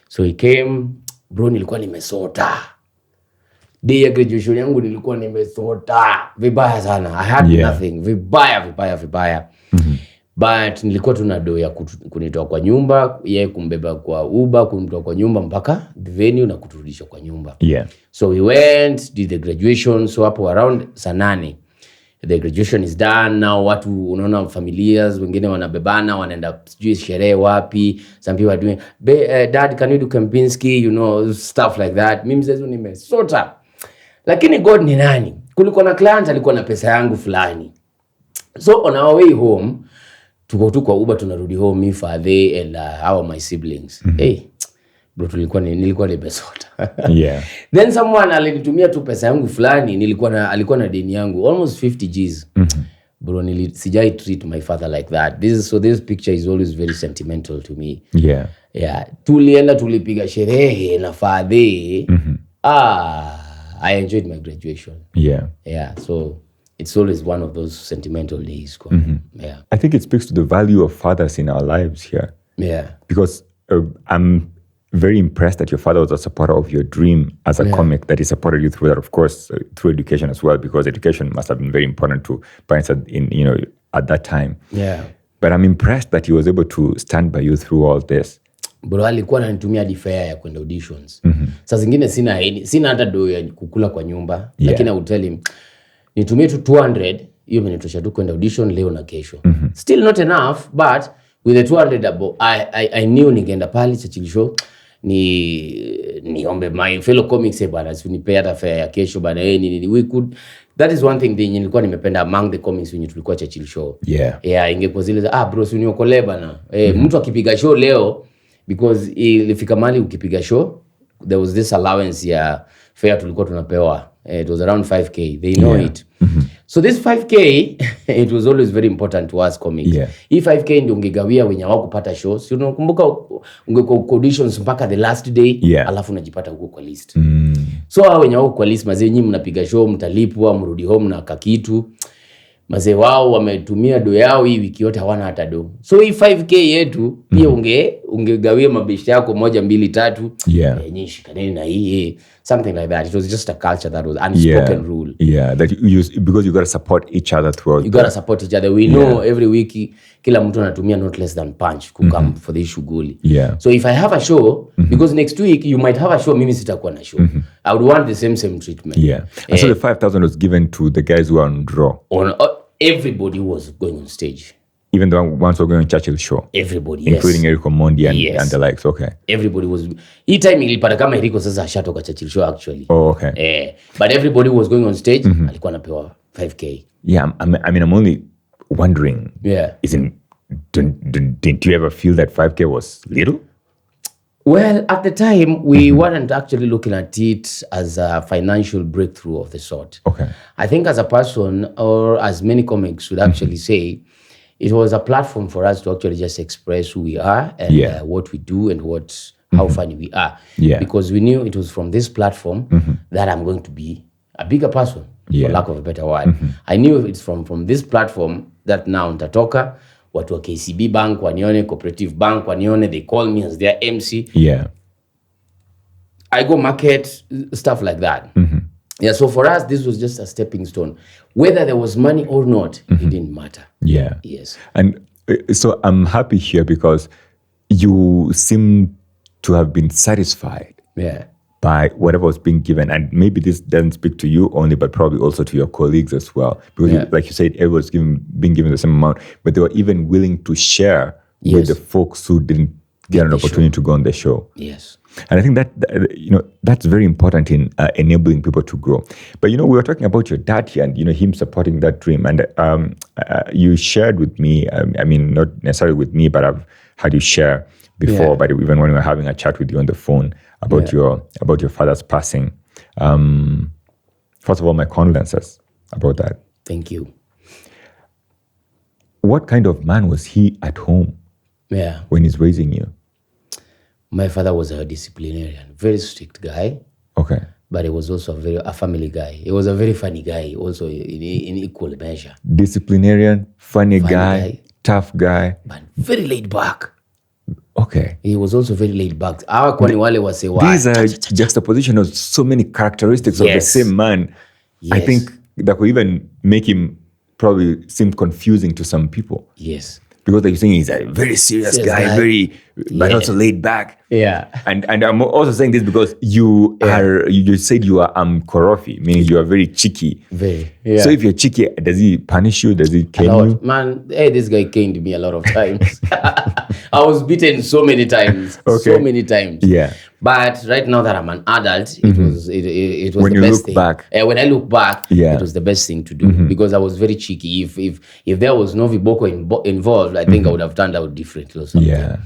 So he came, bro, nilikuwa nimesota. Day ya graduation yangu nilikuwa nimesota vibaya sana. I had nothing, vibaya. But nilikuwa tuna do ya kunitoa kwa nyumba, yeye kumbeba kwa Uber, kunitoa kwa nyumba mpaka the venue na kuturudisha kwa nyumba. So we went, did the graduation. So hapo around saa 8 the graduation is done. Now watu unaona familias wengine wanabebana wanaenda sijui sherehe wapi. Some people are doing, dad, can you do Kempinski, you know, stuff like that. Mimi mzezu nimesota. Lakini God ni nani? Kulikuwa na client alikuwa na pesa yangu fulani. So on our way home, tuko tu kwa Uber tunarudi home, me, father and my siblings. Hey, bro, nilikuwa nimesota. Then someone alinitumia tu pesa yangu fulani, alikuwa na deni yangu almost 50 Gs. Bro, sijai treat my father like that. This picture is always very sentimental to me. Tulienda tulipiga sherehe na father. I enjoyed my graduation. So it's always one of those sentimental days. I think it speaks to the value of fathers in our lives here. Because I'm very impressed that your father was a supporter of your dream as a comic, that he supported you through that, of course, through education as well, because education must have been very important to parents at that time. But I'm impressed that he was able to stand by you through all this. Bro, alikuwa ananitumia hadi fare ya kwenda auditions. Saa zingine sina hata do ya kukula kwa nyumba, lakini I would tell him, nitumie tu 200, hiyo imenitosha tu kwenda audition leo na kesho. Still not enough, but with the 200 I knew ningeenda pale Churchill show niombe my fellow comics bana, sinipe hata fare ya kesho bana, we could. That is one thing nilikuwa nimependa among the comics when tulikuwa Churchill show. Ingekuwa zile bro, uniokolee bana. Mtu akipiga show leo, because ilifika mali ukipiga show there was this allowance ya fare tulikuwa tunapewa. It was around 5K. They know it. So this 5K, it was always very important to us comics. Hii 5K ndio ungegawia wenye wao kupata shows. You know, kumbuka ungekuwa auditions mpaka the last day, alafu unajipata huko kwa list. So hao wenye wao kwa list, mazee nyinyi mnapiga show, mtalipwa, mrudi home na kakitu. Mazee wao wametumia do yao hii wiki yote hawana hata do. So hii 5K yetu pia ungegawie mabishi yako 1 2 3 yeah. Shikaneni na hii, something like that. It was just a culture that was unspoken rule. Yeah, that you use, because you got to support each other throughout. You got to support each other. We know every week kila mtu anatumia not less than punch come for this shughuli. Yeah. So if I have a show, because next week you might have a show, mimi sitakuwa na show. I would want the same treatment. Yeah. And so the 5,000 was given to the guys who are on draw. On everybody who was going on stage. Even the ones who were going on Churchill show. Everybody, including Eric Omondi and the likes. Okay. Everybody was. Hii time ilipata kama Eric sasa ashatoka Churchill show actually. Oh, okay. But everybody who was going on stage alikuwa anapewa 5K. Yeah, I mean, I'm only wondering. Yeah. Didn't you ever feel that 5K was little? Well, at the time, we weren't actually looking at it as a financial breakthrough of the sort. Okay. I think as a person, or as many comics would actually say, it was a platform for us to actually just express who we are and what we do and how funny we are. Yeah. Because we knew it was from this platform that I'm going to be a bigger person, for lack of a better word. I knew it's from this platform that now nitatoka, watu wa KCB Bank wanione, Cooperative Bank wanione, they call me as their MC. Yeah. I go market, stuff like that. Yeah, so for us, this was just a stepping stone. Whether there was money or not, it didn't matter. Yeah. Yes. And so I'm happy here because you seem to have been satisfied by whatever was being given. And maybe this doesn't speak to you only, but probably also to your colleagues as well. Because like you said, everyone's being given the same amount, but they were even willing to share with the folks who didn't get an opportunity to go on the show. Yes. And I think that, that's very important in enabling people to grow. But, we were talking about your dad here and, him supporting that dream. And you shared with me, I mean, not necessarily with me, but I've had you share before, but even when we were having a chat with you on the phone about your father's passing. First of all, my condolences about that. Thank you. What kind of man was he at home when he's raising you? My father was a disciplinarian, very strict guy. Okay. But he was also a family guy. He was a very funny guy, also in equal measure. Disciplinarian, funny guy, tough guy. But very laid back. Okay. He was also very laid back. These are juxtaposition of so many characteristics of the same man. I think that could even make him probably seem confusing to some people. Yes. Because like you're saying, he's a very serious guy, but also laid back. Yeah. And I'm also saying this because you said you are Korofi, meaning you are very cheeky. Very. Yeah. So if you're cheeky, does he punish you? Does he cane you? Man, this guy caned me a lot of times. I was beaten so many times. Okay. So many times. Yeah. But right now that I'm an adult, it was when the best thing. When I look back, it was the best thing to do because I was very cheeky. If there was no viboko involved, I think I would have turned out differently or something. Yeah.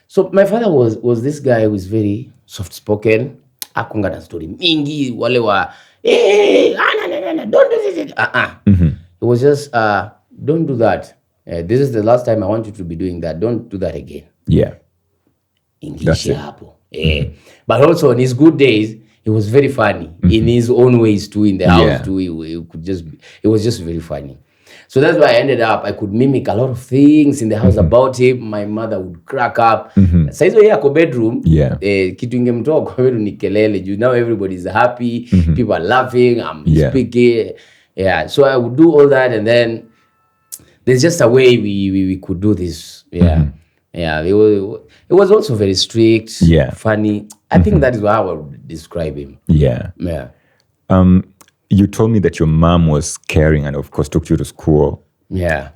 So my father was this guy who was very soft spoken. Akunga na story mingi wale wa don't do this. It was just don't do that. This is the last time I want you to be doing that. Don't do that again. Yeah. English hapo. But also on his good days, he was very funny in his own ways too. In the house too, it was just very funny. So that's why I could mimic a lot of things in the house about him. My mother would crack up. Saizo yeye ako bedroom. Kitu ingemtoa kwa bedroom ni kelele. Now everybody's happy. People are laughing. I'm speaking. Yeah. So I would do all that, and then there's just a way we could do this. Yeah. Yeah. It was also very strict. Funny. I think that is how I would describe him. Yeah. Yeah. You told me that your mom was caring and, of course, took you to school. Yeah.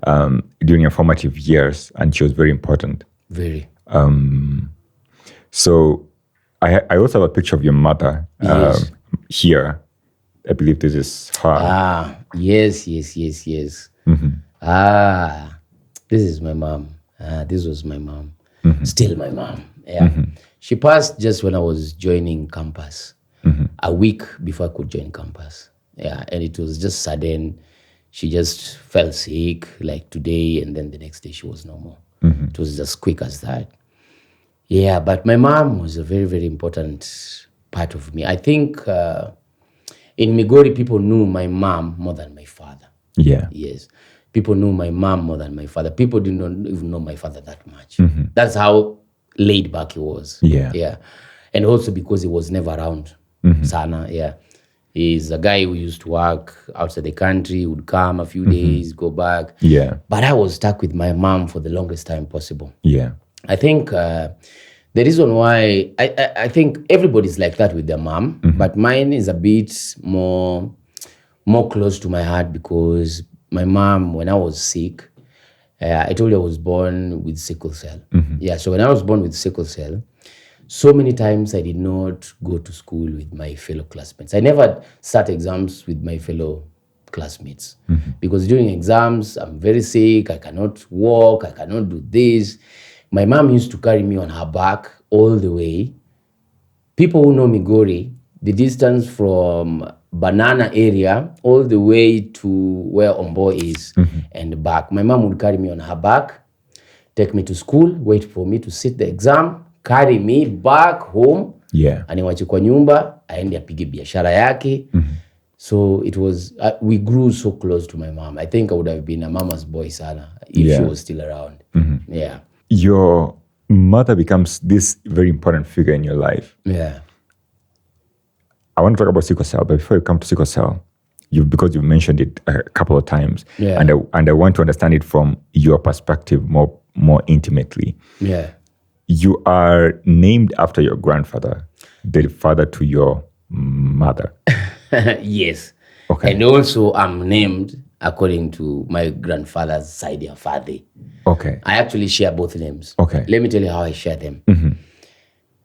During your formative years, and she was very important. Very. So I also have a picture of your mother here. I believe this is her. Yes. This is my mom. This was my mom. Still my mom. Yeah. She passed just when I was joining campus. A week before I could join campus. Yeah, and it was just sudden. She just fell sick like today, and then the next day she was normal. It was as quick as that. Yeah, but my mom was a very, very important part of me. I think in Migori, people knew my mom more than my father. Yeah. Yes. People knew my mom more than my father. People did not even know my father that much. That's how laid back he was. Yeah. And also because he was never around. Sana, yeah. He's a guy who used to work outside the country, would come a few days, go back. Yeah. But I was stuck with my mom for the longest time possible. Yeah. I think the reason why, I think everybody's like that with their mom, but mine is a bit more close to my heart because my mom, when I was sick, I told you I was born with sickle cell. Yeah, so when I was born with sickle cell, so many times I did not go to school with my fellow classmates. I never sat exams with my fellow classmates because during exams, I'm very sick. I cannot walk. I cannot do this. My mom used to carry me on her back all the way. People who know Migori, the distance from Banana area all the way to where Ombo is and back. My mom would carry me on her back, take me to school, wait for me to sit the exam, carry me back home. Aniwache kwa nyumba, aende apige biashara yake. So it was, we grew so close to my mom. I think I would have been a mama's boy sana if she was still around. Yeah. Your mother becomes this very important figure in your life. Yeah. I want to talk about sickle cell, but before you come to sickle cell, because you've mentioned it a couple of times, and I want to understand it from your perspective more intimately. Yeah. You are named after your grandfather, the father to your mother. Yes. Okay. And also I'm named according to my grandfather's side, their father. Okay. I actually share both names. Okay. Let me tell you how I share them.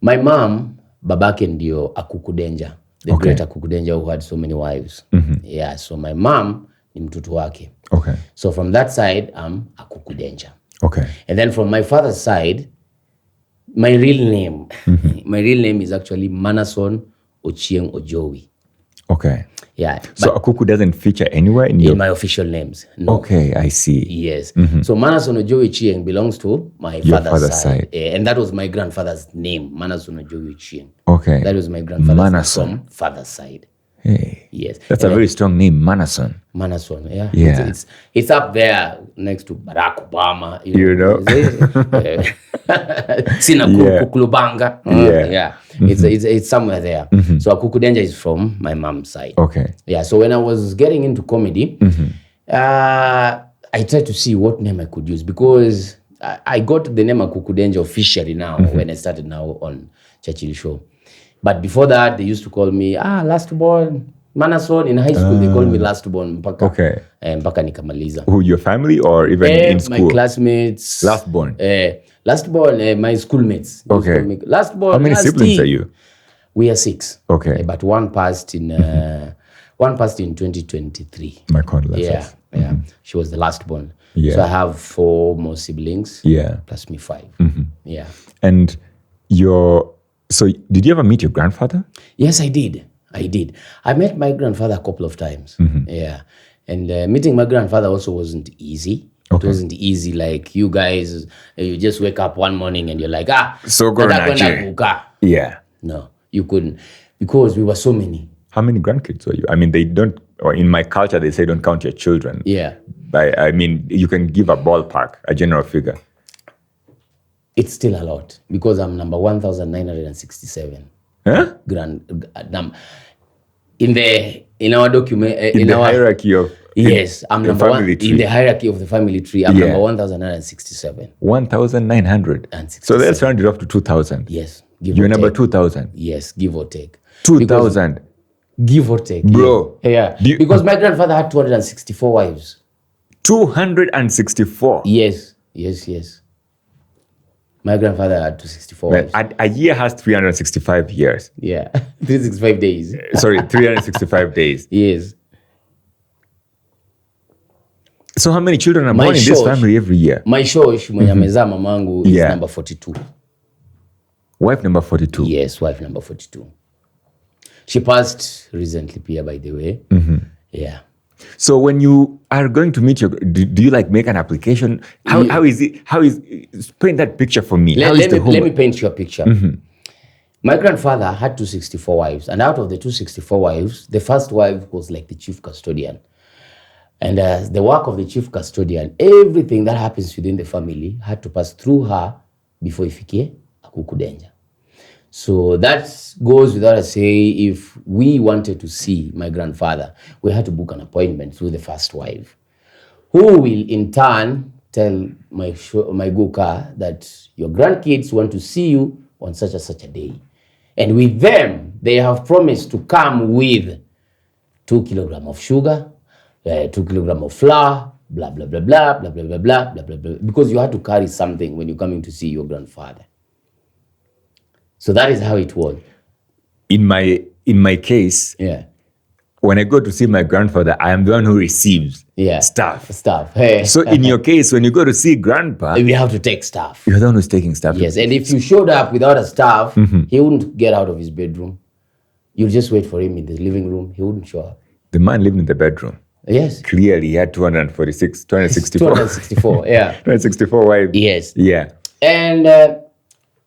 My mom, babake ndio Akuku Danger, the great Akuku Danger who had so many wives. Yeah, so my mom ni mtoto wake. Okay. So from that side, I'm Akuku Danger. Okay. And then from my father's side, my real name, is actually Manason Ochieng Ojowi. Okay. Yeah. So Akuku doesn't feature anywhere in my official names. No. Okay, I see. Yes. So Manason Ojowi Ochieng belongs to my father's side. And that was my grandfather's name, Manason Ojowi Ochieng. Okay. That was my grandfather's name from father's side. Hey. Yes. That's a very strong name, Manason. Manason, yeah. Yeah. It's up there next to Barack Obama. You know? Sina Kukulubanga. Yeah. It's somewhere there. So Akuku Danger is from my mom's side. Okay. Yeah. So when I was getting into comedy, I tried to see what name I could use because I got the name Akuku Danger officially now when I started now on Churchill Show. But before that, they used to call me, last born, Manason. In high school, they called me last born, mpaka nikamaliza. Who, your family or even in school? My classmates. Last born? Last born, my schoolmates. Okay. Last born. How many siblings are you? We are 6. Okay. But one passed in 2023. My condolences. Yeah. She was the last born. Yeah. So I have 4 more siblings. Yeah. Plus me 5. Yeah. And so did you ever meet your grandfather? Yes, I did. I met my grandfather a couple of times. Yeah. And meeting my grandfather also wasn't easy. It wasn't easy like you guys, you just wake up one morning and you're like, so go yeah. No, you couldn't because we were so many. How many grandkids were you? I mean, they don't, or in my culture, they say don't count your children. Yeah. But I mean, you can give a ballpark, a general figure. It's still a lot because I'm number 1,967. Huh? In our document in the hierarchy of yes, I'm number 1 in the hierarchy of the family tree. I'm number 1,967. 1,900. So let's round it off to 2,000. Yes, you're number 2,000. Yes, give or take. 2,000. Give or take, bro. Yeah, because my grandfather had 264 wives. 264. Yes. My grandfather had 264 wives. A year has 365 years. Yeah, 365 days. Sorry, 365 days. Yes. So how many children are born in this family every year? My shosh, mwenye amezaa mamangu is number 42. Wife number 42? Yes, wife number 42. She passed recently, Pia, by the way. Yeah. So when you are going to meet do you like make an application? How is it? Paint that picture for me. Let me paint you a picture. My grandfather had 264 wives, and out of the 264 wives, the first wife was like the chief custodian. And the work of the chief custodian, everything that happens within the family had to pass through her before ifikie Akuku Danger. So that goes without a say. If we wanted to see my grandfather, we had to book an appointment through the first wife, who will in turn tell my Guka that your grandkids want to see you on such a day. And with them, they have promised to come with 2 kilograms of sugar, 2 kilograms of flour, blah, blah, blah, blah, blah, blah, blah, blah, blah, blah, blah, because you had to carry something when you're coming to see your grandfather. So that is how it was. In my case, when I go to see my grandfather, I am the one who receives stuff. Hey. So in your case, when you go to see grandpa, we have to take stuff. You're the one who's taking stuff. Yes, and if you showed up without a staff, he wouldn't get out of his bedroom. You'll just wait for him in the living room. He wouldn't show up. The man lived in the bedroom. Yes. Clearly, he had 264. 264 wives. Yes. Yeah. And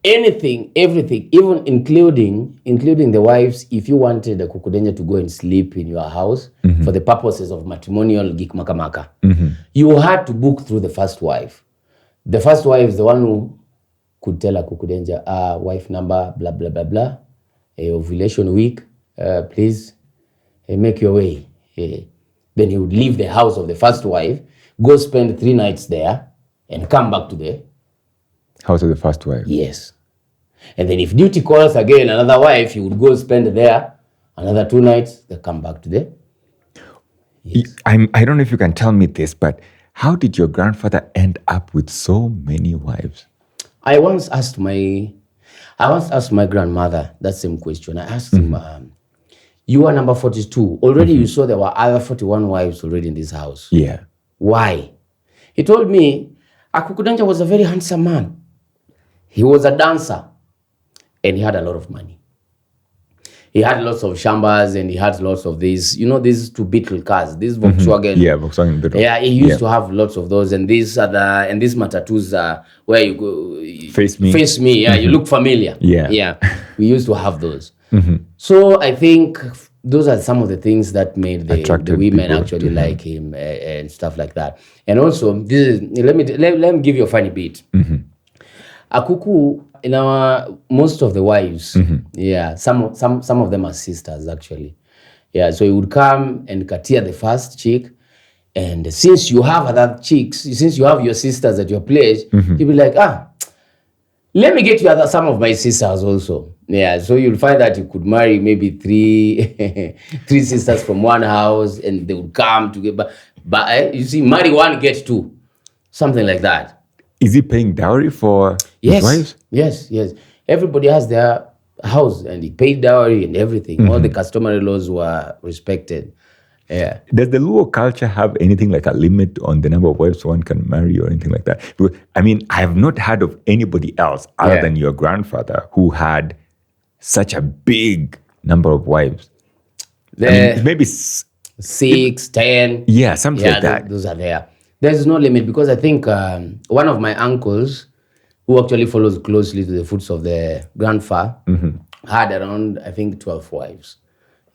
anything, everything, even including the wives, if you wanted a Akuku Danger to go and sleep in your house for the purposes of matrimonial gik makamaka, you had to book through the first wife. The first wife is the one who could tell a Akuku Danger, wife number, blah, blah, blah, blah, ovulation week, please make your way. Then he would leave the house of the first wife, go spend 3 nights there, and come back to the house of the first wife. Yes. And then if duty calls again another wife, he would go spend there another 2 nights, they come back to the... Yes. I don't know if you can tell me this, but how did your grandfather end up with so many wives? I once asked my grandmother that same question. I asked him, you are number 42. Already you saw there were other 41 wives already in this house. Yeah. Why? He told me, Akuku Danger was a very handsome man. He was a dancer. And he had a lot of money. He had lots of shambas and he had lots of these, these 2 Beetle cars, these Volkswagen. Yeah, Volkswagen Beetle. Yeah, he used to have lots of those. And these matatus are where you go. Face me. Yeah, you look familiar. Yeah. We used to have those. So I think those are some of the things that made the women actually like him and stuff like that. And also, let me give you a funny bit. Akuku, most of the wives, some of them are sisters actually. Yeah, so he would come and katia the first chick, and since you have other chicks, since you have your sisters at your place, he'd be like, let me get you some of my sisters also. Yeah, so you'll find that you could marry maybe 3 sisters from one house, and they would come together. But you see, marry 1, get 2, something like that. Is he paying dowry for his wives? Yes. Everybody has their house, and he paid dowry and everything. All the customary laws were respected. Yeah. Does the Luo culture have anything like a limit on the number of wives one can marry or anything like that? Because, I have not heard of anybody else other than your grandfather who had such a big number of wives. Maybe 6, 10. Yeah, something like that. Those are there. There's no limit because I think one of my uncles, who actually follows closely to the footsteps of the grandfather, had around, I think, 12 wives.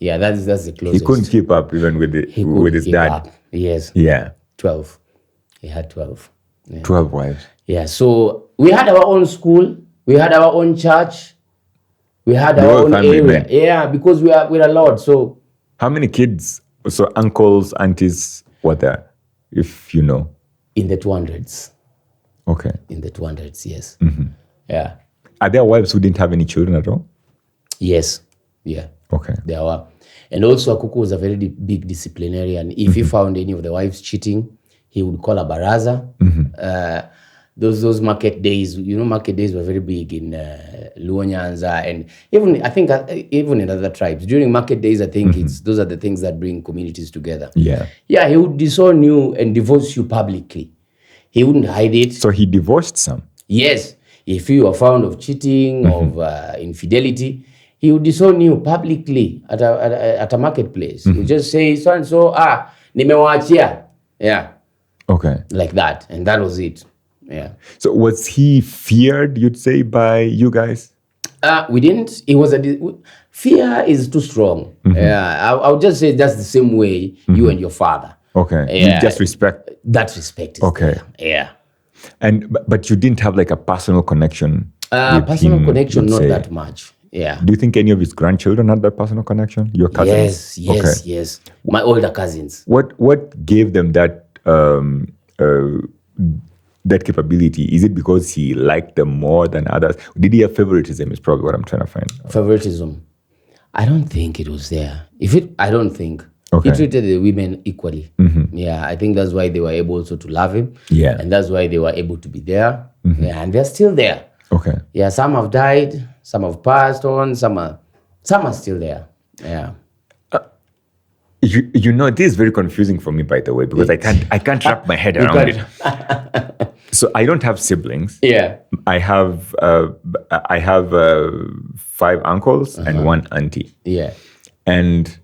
Yeah, that's the closest. He couldn't keep up even with his dad. Up. Yes. Yeah. 12. He had 12. Yeah. 12 wives. Yeah. So we had our own school. We had our own church. We had our own area. Men. Yeah, because we're a lot. So how many kids? So uncles, aunties, what there, if you know? In the 200s. Okay. In the 200s, yes. Yeah. Are there wives who didn't have any children at all? Yes. Yeah. Okay. There were. And also Akuku was a very big disciplinarian. If he found any of the wives cheating, he would call a baraza. Those market days, market days were very big in Luo Nyanza, and even in other tribes. During market days, I think those are the things that bring communities together. Yeah. Yeah, he would disown you and divorce you publicly. He wouldn't hide it. So he divorced some? Yes. If you were found of cheating, of infidelity, he would disown you publicly at a marketplace. He would just say, so and so, nimewachia. Yeah. Okay. Like that. And that was it. Yeah. So was he feared, you'd say, by you guys? We didn't. It was fear is too strong. Yeah. I would just say that's the same way you and your father. Okay. You just respect. That respect is okay. there. Yeah. But you didn't have like a personal connection Personal connection, not that much. Yeah. Do you think any of his grandchildren had that personal connection? Your cousins? Yes. My older cousins. What gave them that that capability? Is it because he liked them more than others? Did he have favoritism? Is probably what I'm trying to find. Favoritism? I don't think it was there. I don't think. Okay. He treated the women equally. Mm-hmm. Yeah, I think that's why they were able also to love him. Yeah. And that's why they were able to be there. Mm-hmm. Yeah, and they're still there. Okay. Yeah, some have died, some have passed on, some are still there. Yeah. You know, this is very confusing for me, by the way, because I can't wrap my head around it. So I don't have siblings. Yeah. I have 5 uncles and 1 auntie. Yeah. And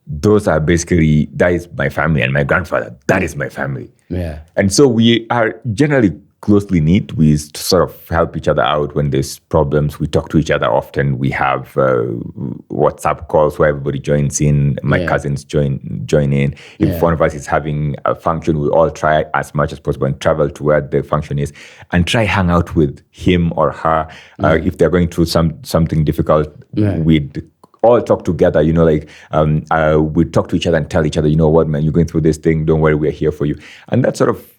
those are basically, that is my family, and my grandfather, that is my family. Yeah. And so we are generally closely knit. We sort of help each other out when there's problems. We talk to each other often. We have WhatsApp calls where everybody joins in. My cousins join in. If one of us is having a function, we all try as much as possible and travel to where the function is and try hang out with him or her. If they're going through something difficult, we'd all talk together, we talk to each other and tell each other, you know what, man, you're going through this thing, don't worry, we're here for you. And that sort of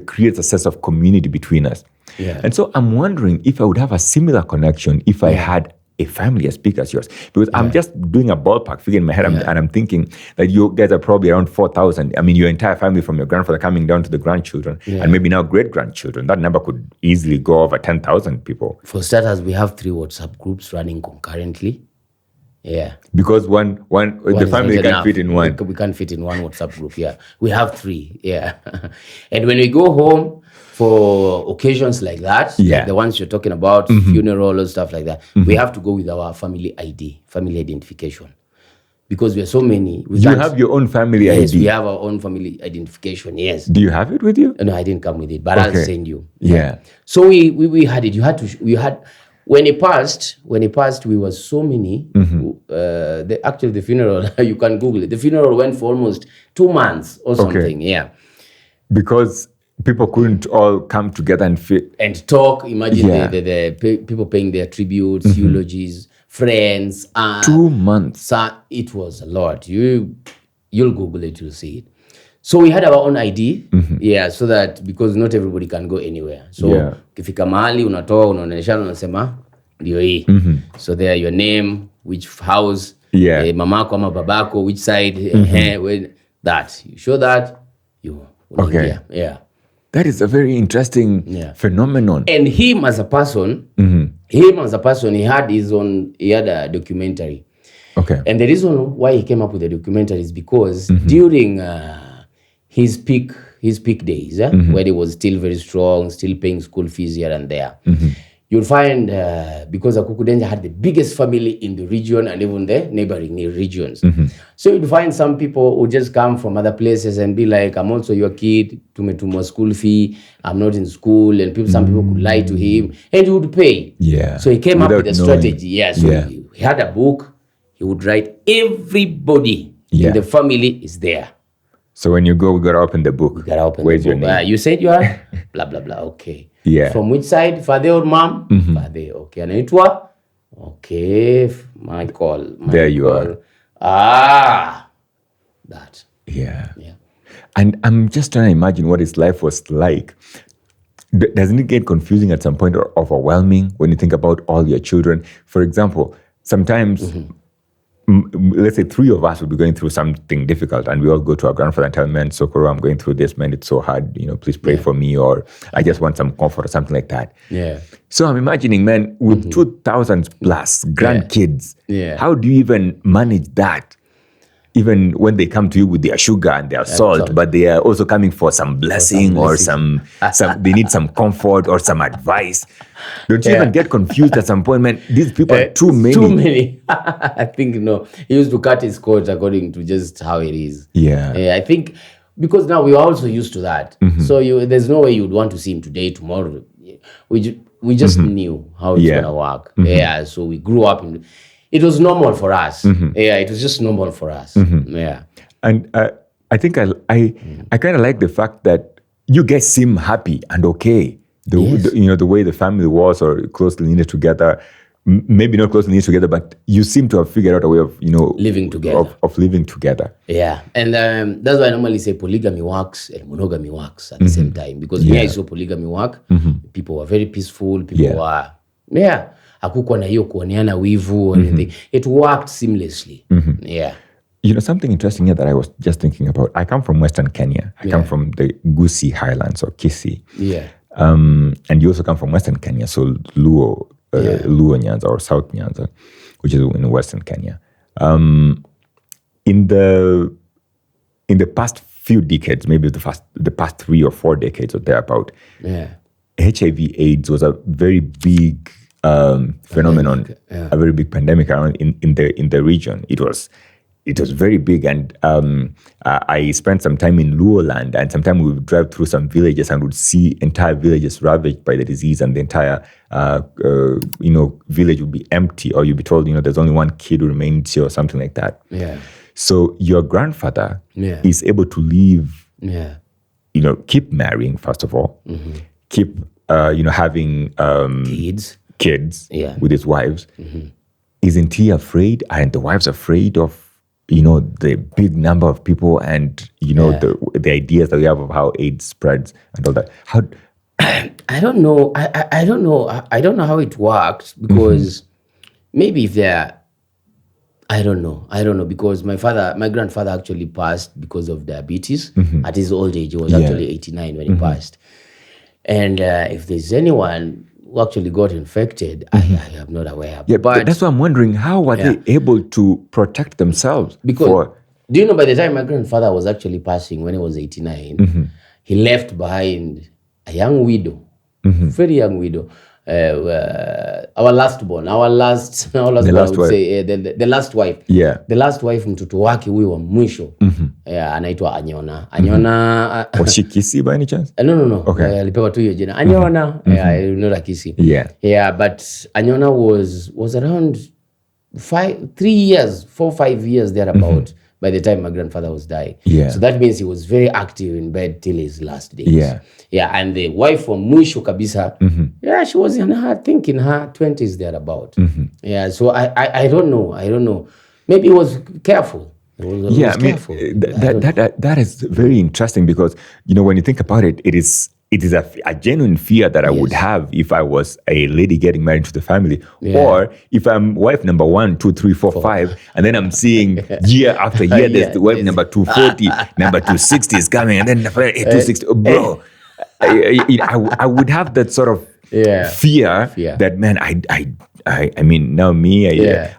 creates a sense of community between us. Yeah. And so I'm wondering if I would have a similar connection if I had a family as big as yours. Because I'm just doing a ballpark figure in my head, and I'm thinking that you guys are probably around 4,000. I mean, your entire family from your grandfather coming down to the grandchildren, and maybe now great-grandchildren. That number could easily go over 10,000 people. For starters, we have 3 WhatsApp groups running concurrently. Yeah. Because the family can't fit in one. We can't fit in one WhatsApp group, yeah. We have 3, yeah. And when we go home for occasions like that, like the ones you're talking about, funeral or stuff like that, we have to go with our family ID, family identification. Because we are so many. You have your own family ID? Yes, we have our own family identification, yes. Do you have it with you? No, I didn't come with it, but I'll send you. Yeah. So we had it. When he passed, we were so many. The funeral, you can Google it. The funeral went for almost 2 months or something. Yeah, because people couldn't all come together and talk. Imagine the people paying their tributes, eulogies, friends. 2 months. It was a lot. You'll Google it, you'll see it. So we had our own ID, so that because not everybody can go anywhere. So ukifika mahali unatoa unaonyeshana unasema ndio hii. So there your name, which house, mamako ama babako, which side, that. You show that, yeah. That is a very interesting phenomenon. And him as a person, he had a documentary. Okay. And the reason why he came up with the documentary is because during his peak days, where he was still very strong, still paying school fees here and there. You'll find, because Akuku Danger had the biggest family in the region and even the neighboring regions. So you'd find some people who just come from other places and be like, I'm also your kid, tumetumwa school fee, I'm not in school, and some people could lie to him, and he would pay. Yeah. So he came up with a strategy. Yeah. So he had a book, he would write everybody in the family is there. So when you go, we got to open the book. Where's your name? You said you are blah, blah, blah. Okay. Yeah. From which side? Father or mom? Father. Okay. Anaitwa? Okay. Michael. There you are. That. Yeah. And I'm just trying to imagine what his life was like. Doesn't it get confusing at some point or overwhelming when you think about all your children? For example, sometimes... let's say 3 of us will be going through something difficult, and we all go to our grandfather and tell him, man, Sokoro, I'm going through this, man, it's so hard, please pray for me, or I just want some comfort or something like that. Yeah. So I'm imagining, man, with 2,000 plus grandkids, how do you even manage that? Even when they come to you with their sugar and their salt, but they are also coming for some blessing or some they need some comfort or some advice. Don't you even get confused at some point, man? These people are too many. Too many. I think, no. He used to cut his coat according to just how it is. Yeah. I think, because now we are also used to that. So there's no way you'd want to see him today, tomorrow. We just knew how it's going to work. So we grew up in... It was normal for us. It was just normal for us. Yeah. And I think I kind of like the fact that you guys seem happy and okay The way the family was, or closely knit together. Maybe not closely knit together, but you seem to have figured out a way of living together. Of living together. Yeah, and that's why I normally say polygamy works and monogamy works at the same time, because me, I saw polygamy work. People were very peaceful. People were hakukuwa na hiyo kuoneana wivu or anything. It worked seamlessly. Yeah. Something interesting here that I was just thinking about. I come from Western Kenya. I come from the Gusii Highlands or Kisii. Yeah. And you also come from Western Kenya, so Luo Nyanza or South Nyanza, which is in Western Kenya. In the past few decades, maybe the past 3 or 4 decades or thereabout, HIV/AIDS was a very big phenomenon, a very big pandemic around in the region. It was very big, and I spent some time in Luo land, and sometimes we would drive through some villages and would see entire villages ravaged by the disease, and the entire village would be empty, or you'd be told there's only one kid who remains here or something like that. Yeah. So your grandfather is able to live, keep marrying first of all, keep having kids with his wives. Isn't he afraid? Aren't the wives afraid of the big number of people and the ideas that we have of how AIDS spreads and all that? How I don't know. I don't know. I don't know how it works, because maybe if they're, I don't know, because my grandfather actually passed because of diabetes at his old age. He was actually 89 when he passed. And if there's anyone who actually got infected, I am not aware. Yeah, but that's why I'm wondering, how were they able to protect themselves? Because, do you know, by the time my grandfather was actually passing, when he was 89, he left behind a young widow, very young widow. Our last wife. The last wife. Yeah. The last wife, mtoto wake huyo wa mwisho. Anaitwa Anyona. Was she Kisii by any chance? No. Okay. Alipewa tu hiyo jina. Anyona. Not a Kisii. Yeah. Yeah, but Anyona was around 4 or 5 years thereabout by the time my grandfather was dying. Yeah. So that means he was very active in bed till his last days. Yeah. Yeah, and the wife from mwisho kabisa, she was in her 20s thereabout. Yeah, so I don't know. Maybe he was careful. Careful. That is very interesting, because when you think about it, it is a genuine fear that I would have if I was a lady getting married to the family, or if I'm wife number 1, 2, 3, 4, 5, and then I'm seeing year after year there's the wife number 240, number 260 is coming, and then 260. Bro, I would have that sort of fear that, man, I mean, now me,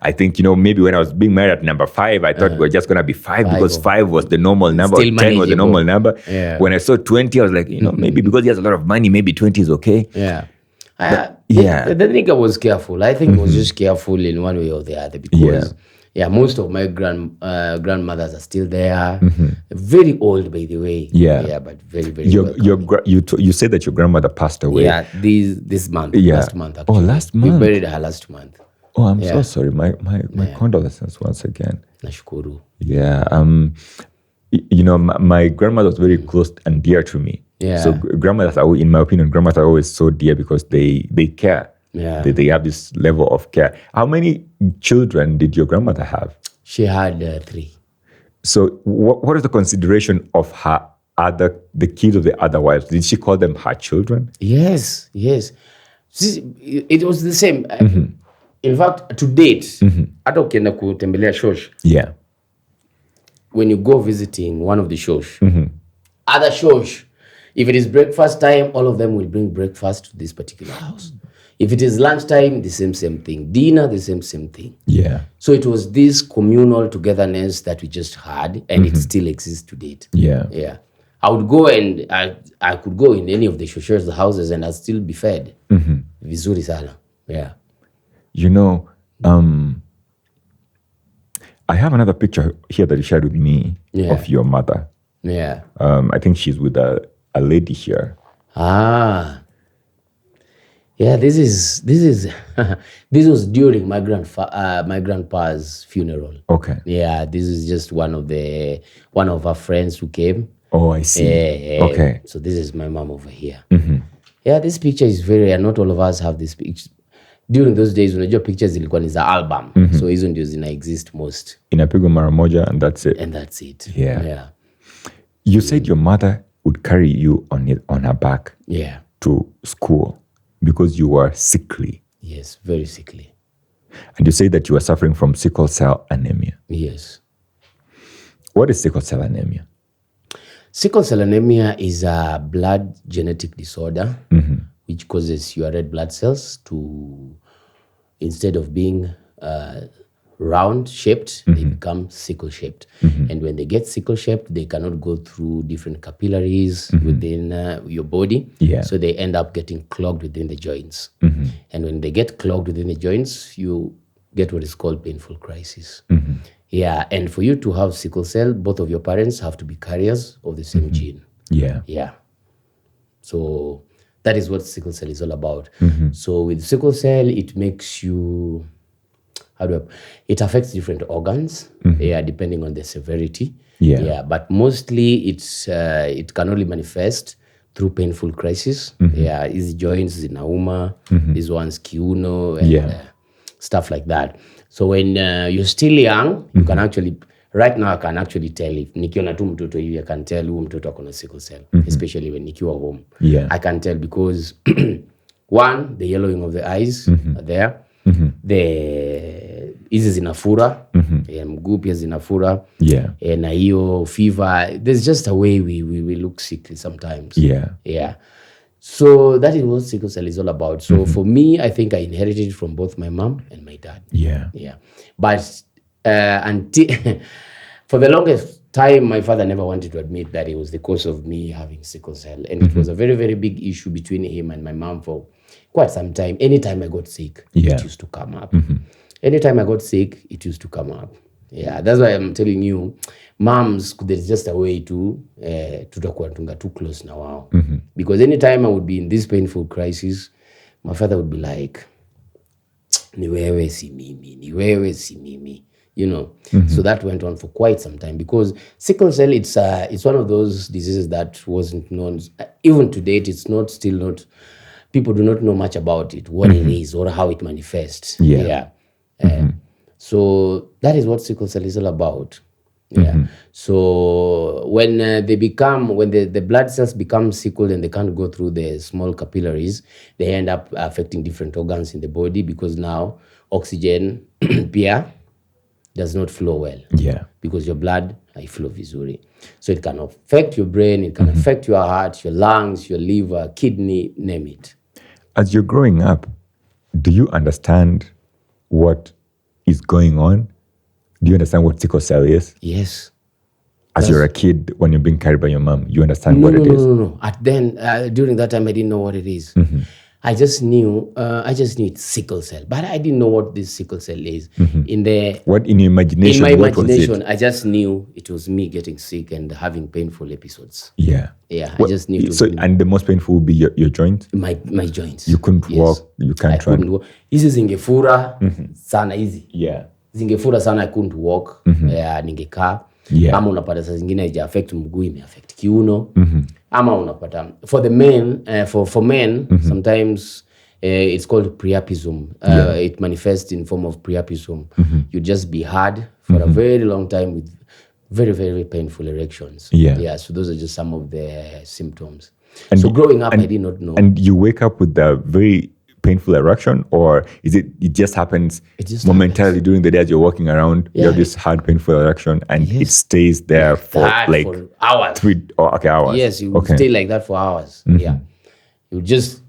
I think, maybe when I was being married at number 5, I thought we were just going to be 5 because 5 was the normal number, 10 was the normal number. Yeah. When I saw 20, I was like, maybe because he has a lot of money, maybe 20 is okay. Yeah. The nigga was careful. I think he was just careful in one way or the other, because most of my grandmothers are still there. Very old, by the way. Yeah, but very, very you said that your grandmother passed away. Yeah, this month. Last month, actually. Oh, last month. We buried her last month. Oh, I'm so sorry. My condolences once again. Nashukuru. Yeah. My grandmother was very close and dear to me. Yeah. So grandmothers are, in my opinion, grandmothers are always so dear because they care. Yeah. They have this level of care. How many children did your grandmother have? She had 3. So what is the consideration of the kids of the other wives? Did she call them her children? Yes. It was the same. In fact, to date, hata ukienda kutembelea shosh. Yeah. When you go visiting one of the shosh, other shosh, if it is breakfast time, all of them will bring breakfast to this particular house. If it is lunchtime, the same thing. Dinner, the same thing. Yeah. So it was this communal togetherness that we just had, and it still exists to date. Yeah. Yeah. I would go and I could go in any of the shoshers, the houses, and I'd still be fed. Vizuri sana. Yeah. I have another picture here that you shared with me of your mother. Yeah. I think she's with a lady here. Yeah, this is this was during my grandpa's funeral. Okay. Yeah, this is just one of our friends who came. Oh, I see. Okay. So this is my mom over here. Yeah, this picture is very rare. Not all of us have this picture. During those days, unajua pictures zilikuwa ni za album. So hizo ndio zina exist most. Inapigwa mara moja and that's it. And that's it. Yeah. You said your mother would carry you on her back to school because you were sickly. Yes, very sickly. And you say that you were suffering from sickle cell anemia. Yes. What is sickle cell anemia? Sickle cell anemia is a blood genetic disorder which causes your red blood cells to, instead of being round shaped, they become sickle shaped. And when they get sickle shaped, they cannot go through different capillaries within your body. So they end up getting clogged within the joints. And when they get clogged within the joints, you get what is called painful crisis. Yeah, and for you to have sickle cell, both of your parents have to be carriers of the same gene. Yeah. So that is what sickle cell is all about. So with sickle cell, it makes you, it affects different organs, depending on the severity. But mostly it can only manifest through painful crisis. Easy joints, zinauma, these ones kiuno, and stuff like that. So when you're still young, you can actually, right now I can actually tell if nikiona tu mtoto hivi, I can tell who mtoto akona sickle cell, especially when nikiwa home. I can tell because one, the yellowing of the eyes are there. The hizi zinafura, mguu pia zinafura, na hiyo fever. There's just a way we look sickly sometimes. So that is what sickle cell is all about. So for me, I think I inherited it from both my mom and my dad. But until for the longest time, my father never wanted to admit that it was the cause of me having sickle cell. And it was a very, very big issue between him and my mom for quite some time. Anytime I got sick, it used to come up. Anytime I got sick, it used to come up. That's why I'm telling you, moms, there's just a way to tutakuwa too close now. Because anytime I would be in this painful crisis, my father would be like, ni wewe si mimi, you know. So that went on for quite some time because sickle cell, it's one of those diseases that wasn't known. Even to date, it's still not, people do not know much about it, what it is or how it manifests. So that is what sickle cell is all about. So when the blood cells become sickled and they can't go through the small capillaries, they end up affecting different organs in the body because now oxygen pia does not flow well. Because your blood haiflow vizuri. So it can affect your brain, it can affect your heart, your lungs, your liver, kidney, name it. As you're growing up, do you understand what is going on? Do you understand what sickle cell is? Yes. As you're a kid, when you're being carried by your mom, you understand what it is? No. During that time, I didn't know what it is. I just knew it's sickle cell, but I didn't know what this sickle cell is. In your imagination? In my imagination, I just knew it was me getting sick and having painful episodes. I just knew. And the most painful would be your joint? My joints. You couldn't walk. You can't run. Hizi zingefura sana hizi. Zingefura sana, I couldn't walk. Ningekaa. Ama unapata saa zingine haija affect mguu, ime affect kiuno. Ama unapata for the men, for men, sometimes it's called priapism. It manifests in form of priapism. You just be hard for a very long time with very, very painful erections. So those are just some of the symptoms. And so growing up, I did not know. And you wake up with a very painful erection, or is it just happens momentarily during the day as you're walking around? You have this hard painful erection and it stays there for hours. Hours. Yes, you stay like that for hours. You just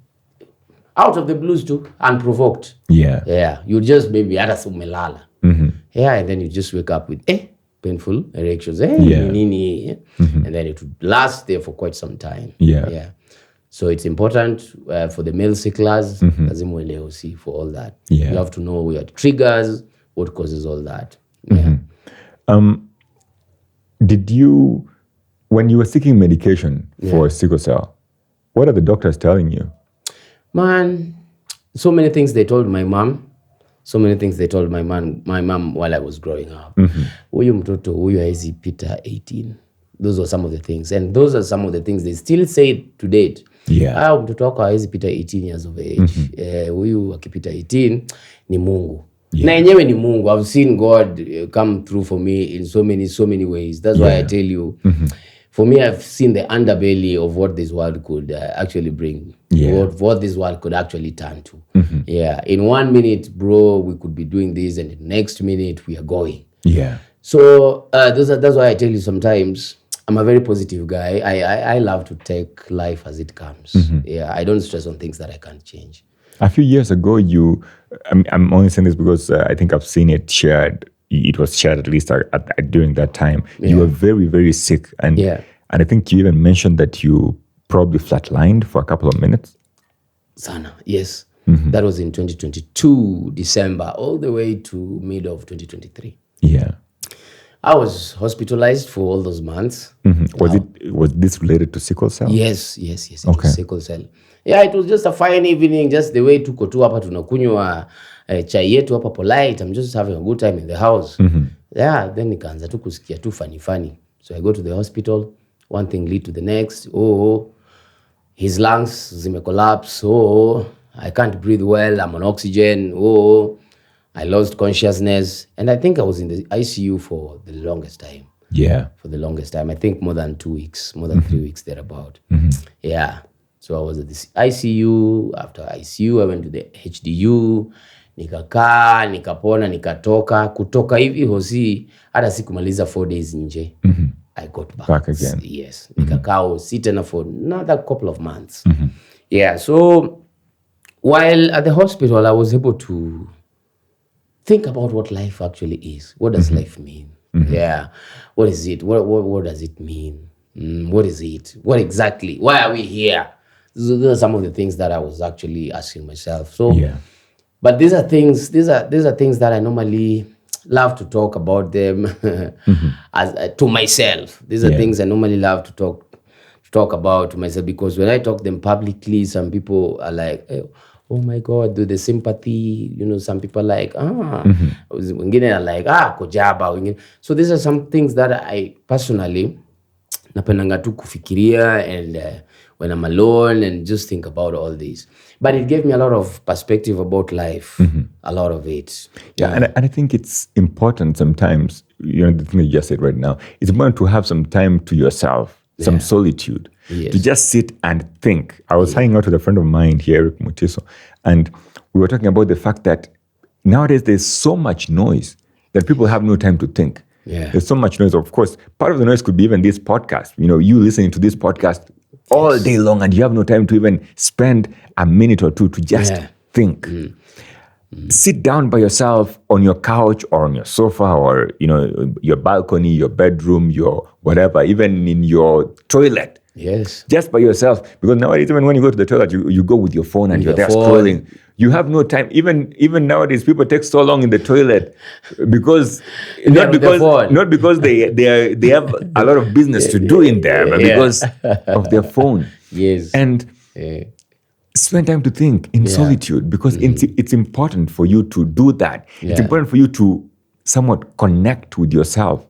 out of the blues too, unprovoked. You just maybe hata umelala. And then you just wake up with painful erections. And then it would last there for quite some time. So it's important for the male sicklers, lazima uelewe for all that. You have to know what triggers, what causes all that. Did you, when you were seeking medication for sickle cell, what are the doctors telling you? Man, so many things they told my mom. So many things they told my mom while I was growing up. Huyu mtoto, huyu haezi pita 18. Those were some of the things. And those are some of the things they still say to date. Mtoto wako hawezi pita 18 years of age. Huyu akipita 18 ni Mungu. Na yenyewe ni Mungu. I've seen God come through for me in so many ways. That's why I tell you, for me, I've seen the underbelly of what this world could actually bring. What this world could actually turn to. In 1 minute, bro, we could be doing this, and the next minute we are going. So that's why I tell you sometimes I'm a very positive guy. I love to take life as it comes. I don't stress on things that I can't change. A few years ago, I'm only saying this because I think I've seen it shared. It was shared at least during that time. You were very, very sick. And I think you even mentioned that you probably flatlined for a couple of minutes. Sana, yes. That was in 2022, December, all the way to mid of 2023. I was hospitalized for all those months. Was this related to sickle cell? Yes. It was sickle cell. It was just a fine evening, just the way tuko tu hapa tunakunywa chai yetu hapa polite. I'm just having a good time in the house. Then nikaanza tu kusikia tu funny. So I go to the hospital. One thing lead to the next. His lungs zime collapse. I can't breathe well. I'm on oxygen. I lost consciousness. And I think I was in the ICU for the longest time. For the longest time. I think more than 2 weeks, more than 3 weeks thereabout. So I was at this ICU. After ICU, I went to the HDU. Nikakaa, nikapona, nikatoka. Kutoka hivi hosi, hata sikumaliza 4 days nje. I got back again. Yes. Nikakaa hosi tena for another couple of months. So while at the hospital, I was able to think about what life actually is. What does life mean? What is it? What does it mean? What is it? What exactly? Why are we here? Those are some of the things that I was actually asking myself. So, but these are things that I normally love to talk about them as to myself. These are things I normally love to talk about to myself, because when I talk them publicly, some people are like, oh my God, do the sympathy, some people are like, wengine are like, kojaba. So these are some things that I personally napendanga tu kufikiria, and when I'm alone and just think about all these. But it gave me a lot of perspective about life, a lot of it. And I think it's important sometimes, the thing you just said right now, it's important to have some time to yourself, some solitude, to just sit and think. I was hanging out with a friend of mine here, Eric Mutiso, and we were talking about the fact that nowadays there's so much noise that people have no time to think. There's so much noise. Of course, part of the noise could be even this podcast. You listening to this podcast all day long, and you have no time to even spend a minute or two to just think. Sit down by yourself on your couch or on your sofa, or your balcony, your bedroom, your whatever, even in your toilet. Just by yourself. Because nowadays, even when you go to the toilet, you go with your phone and you're there scrolling. You have no time. Even nowadays, people take so long in the toilet because not because they have a lot of business to do in there, but because of their phone. And spend time to think in solitude, because it's important for you to do that. It's important for you to somewhat connect with yourself.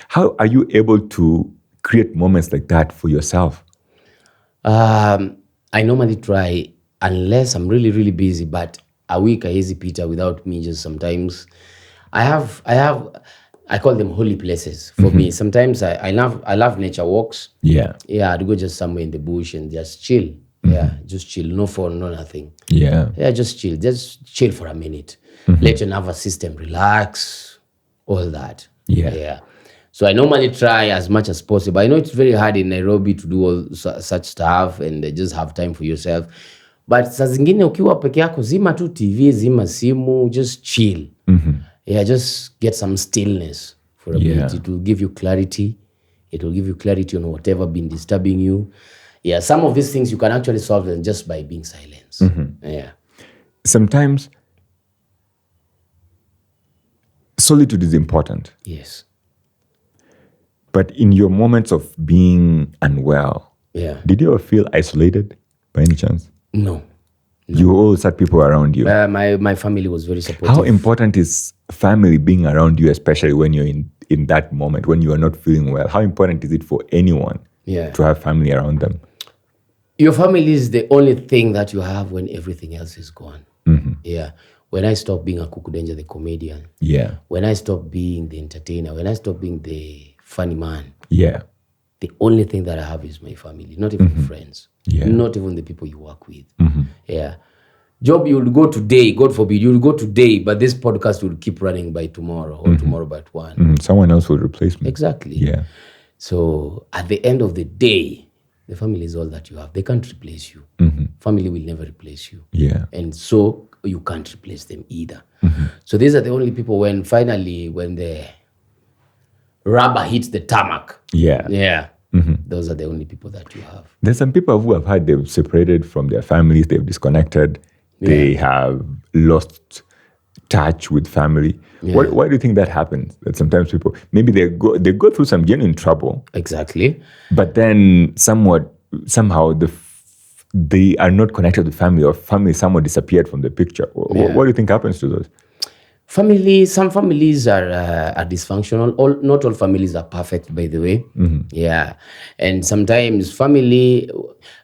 How are you able to create moments like that for yourself? I normally try, unless I'm really, really busy, but a week haiwezi pita without me just sometimes. I call them holy places for me. Sometimes I love nature walks. I'd go just somewhere in the bush and just chill. Just chill. No phone, no nothing. Just chill. Just chill for a minute. Let your nervous system relax. All that. So I normally try as much as possible. I know it's very hard in Nairobi to do all such stuff and just have time for yourself. But saa zingine ukiwa peke yako, zima tu TV, zima simu, just chill. Just get some stillness for a bit. It will give you clarity. It will give you clarity on whatever been disturbing you. Some of these things you can actually solve them just by being silent. Sometimes solitude is important. But in your moments of being unwell, did you ever feel isolated by any chance? No. You always had people around you. My family was very supportive. How important is family being around you, especially when you're in that moment, when you are not feeling well? How important is it for anyone to have family around them? Your family is the only thing that you have when everything else is gone. Yeah. When I stopped being Akuku Danger, the comedian. Yeah. When I stopped being the entertainer. When I stopped being the funny man. Yeah. The only thing that I have is my family, not even friends. Yeah. Not even the people you work with. Yeah. Job, you'll go today, God forbid, you'll go today, but this podcast will keep running by tomorrow or tomorrow by 1. Someone else will replace me. Exactly. Yeah. So at the end of the day, the family is all that you have. They can't replace you. Family will never replace you. Yeah. And so you can't replace them either. So these are the only people when the rubber hits the tarmac. Yeah. Yeah. Those are the only people that you have. There's some people who have they've separated from their families, they've disconnected, they have lost touch with family. Why do you think that happens? That sometimes people, maybe they go through some genuine trouble. Exactly. But then somehow they are not connected with family, or family somewhat disappeared from the picture. What do you think happens to those? Some families are dysfunctional. Not all families are perfect, by the way. Yeah. And sometimes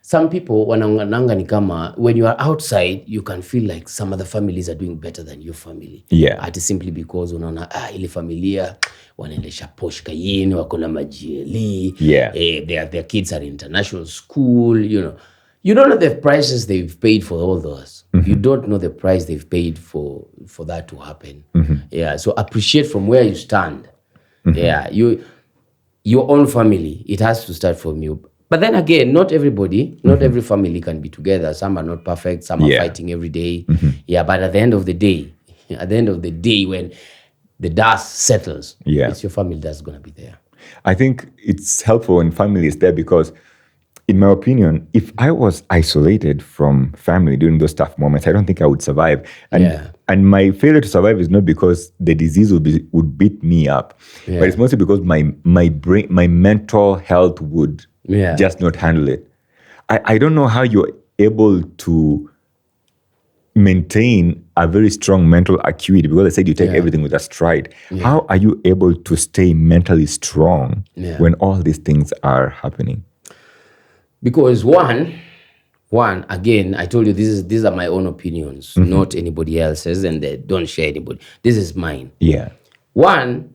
some people, wanaongananga ni kama, when you are outside, you can feel like some other families are doing better than your family. Yeah. Ati simply because unaona, ile familia, wanaendesha Porsche Cayenne, wako na majieli. Yeah. Their kids are in international school, you know. You don't know the prices they've paid for all those. You don't know the price they've paid for that to happen. Yeah. So appreciate from where you stand. Yeah. Your own family, it has to start from you. But then again, not every family can be together. Some are not perfect. Some are fighting every day. Yeah. But at the end of the day, when the dust settles, it's your family that's going to be there. I think it's helpful when family is there because, in my opinion, if I was isolated from family during those tough moments, I don't think I would survive. And my failure to survive is not because the disease would beat me up, but it's mostly because my brain, my mental health would just not handle it. I don't know how you're able to maintain a very strong mental acuity, because I said you take everything with a stride. How are you able to stay mentally strong when all these things are happening? Because one, again, I told you these are my own opinions, not anybody else's, and they don't share anybody. This is mine. Yeah. One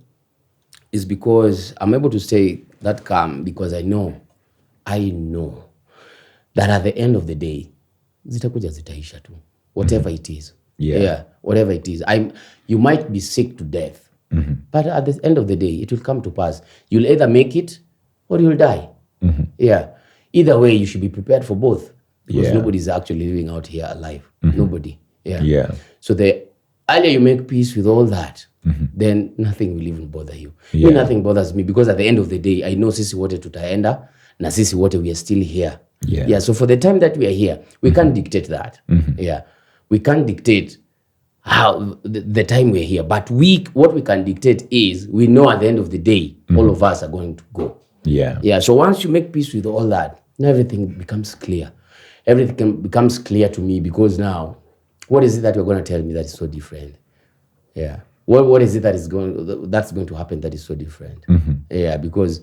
is because I'm able to stay that calm because I know that at the end of the day, zitakuja zitaisha tu. Whatever it is. Yeah. Whatever it is. You might be sick to death, but at the end of the day, it will come to pass. You'll either make it or you'll die. Yeah. Either way, you should be prepared for both because nobody's actually living out here alive. Nobody. Yeah. So the earlier you make peace with all that, then nothing will even bother you. Nothing bothers me because at the end of the day, I know sisi wote tutaenda na sisi wote we are still here. Yeah. So for the time that we are here, we can't dictate that. Yeah. We can't dictate how the time we're here. But what we can dictate is we know at the end of the day, all of us are going to go. Yeah. So once you make peace with all that, now everything becomes clear. Everything becomes clear to me because now, what is it that you're going to tell me that is so different? Yeah. What is it that's going to happen that is so different? Yeah, because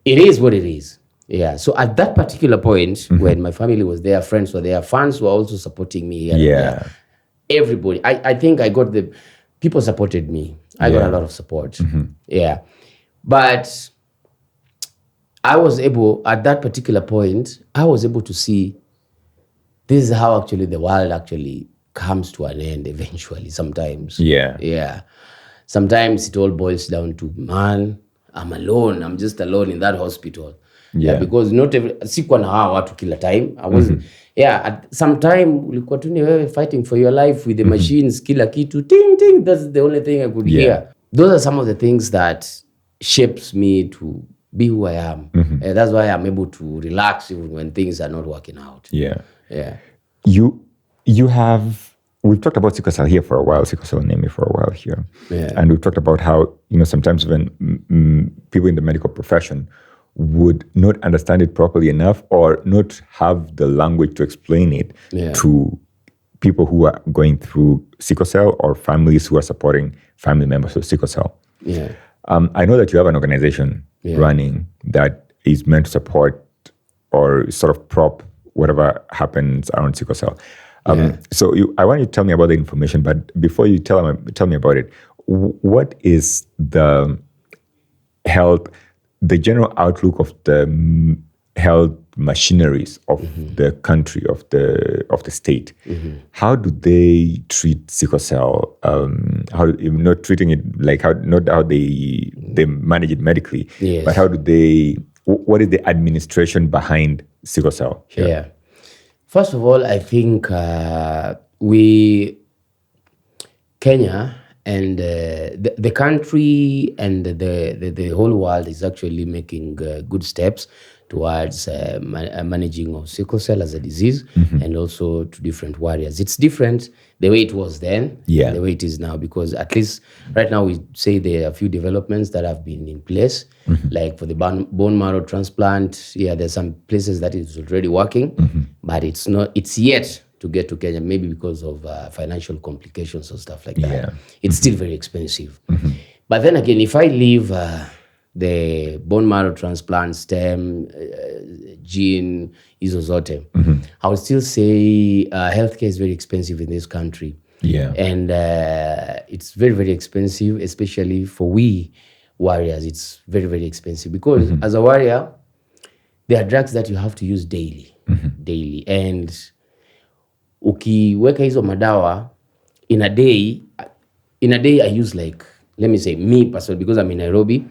it is what it is. Yeah. So at that particular point, when my family was there, friends were there, fans were also supporting me. Yeah. Everybody. I think people supported me. I got a lot of support. Yeah. But I was able, at that particular point, to see this is how actually the world actually comes to an end eventually sometimes. Yeah. Sometimes it all boils down to, man, I'm alone. I'm just alone in that hospital. Yeah, because not sikuwa na hawa watu kila time. I wasn't. At some time ulikuwa tu ni wewe fighting for your life with the machines, kila kitu ting ting. That's the only thing I could hear. Those are some of the things that shapes me to be who I am. That's why I'm able to relax even when things are not working out. Yeah. We've talked about sickle cell here for a while, sickle cell anemia for a while here. And we've talked about how, sometimes when people in the medical profession would not understand it properly enough or not have the language to explain it to people who are going through sickle cell or families who are supporting family members with sickle cell. I know that you have an organization running that is meant to support or sort of prop whatever happens around sickle cell. So I want you to tell me about the information, but before you tell me about it, what is the general outlook of the health machineries of the country, of the state? How do they treat sickle cell? Not treating it not how they manage it medically, but how do they? What is the administration behind sickle cell here? Yeah. First of all, I think Kenya and the country and the whole world is actually making good steps towards managing of sickle cell as a disease, and also to different warriors. It's different the way it was then, and the way it is now, because at least right now we say there are a few developments that have been in place, like for the bone marrow transplant. There's some places that is already working, but it's yet to get to Kenya, maybe because of financial complications or stuff like that. It's still very expensive. But then again, if I leave the bone marrow transplant, stem, gene, isozote, I would still say healthcare is very expensive in this country. And it's very, very expensive, especially for we warriors. It's very, very expensive because as a warrior, there are drugs that you have to use daily. And ukiweka hizo madawa in a day I use, like, let me say me personally, because I'm in Nairobi,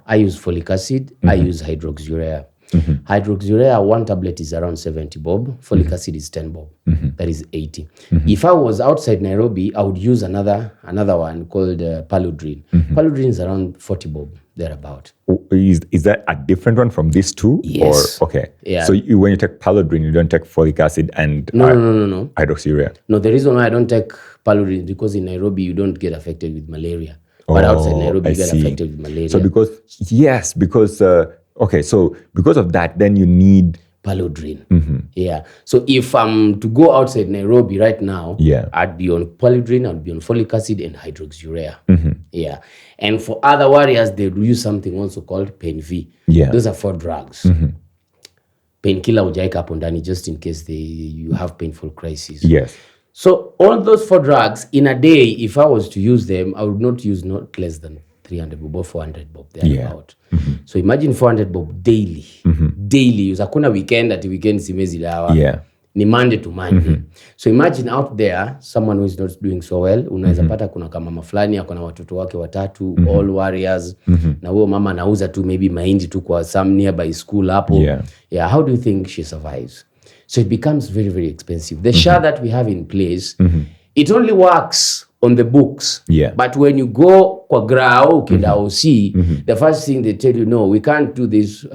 I use folic acid, I use hydroxyurea. Hydroxyurea, one tablet is around 70 bob, folic acid is 10 bob, that is 80. If I was outside Nairobi, I would use another one called Paludrin. Paludrin is around 40 bob, thereabout. Is that a different one from these two? Yes. Or, okay. So when you take Paludrin, you don't take folic acid and no. hydroxyurea? No, the reason why I don't take Paludrin is because in Nairobi, you don't get affected with malaria. But outside Nairobi, you get affected with malaria. So because of that, then you need Paludrin. So if I'm to go outside Nairobi right now, I'd be on Paludrin, I'd be on folic acid and hydroxyurea. And for other warriors, they use something also called Pain V. Those are 4 drugs. Painkiller ujaika hapo ndani just in case you have painful crisis. So all those 4 drugs in a day, if I was to use them, I would not use not less than 300 bob or 400 bob. About. So imagine 400 bob daily. Daily use. Hakuna weekend ati weekend simezi dawa. Ni Monday to Monday. So imagine out there someone who is not doing so well. Unaweza pata kuna kama mama fulani akona watoto wake 3, all warriors. Na huyo mama anauza tu maybe mahindi tu kwa some nearby school hapo. How do you think she survives? So it becomes very, very expensive. The SHA that we have in place, it only works on the books. But when you go kwa grao, ukenda OC, the first thing they tell you, no, we can't do this.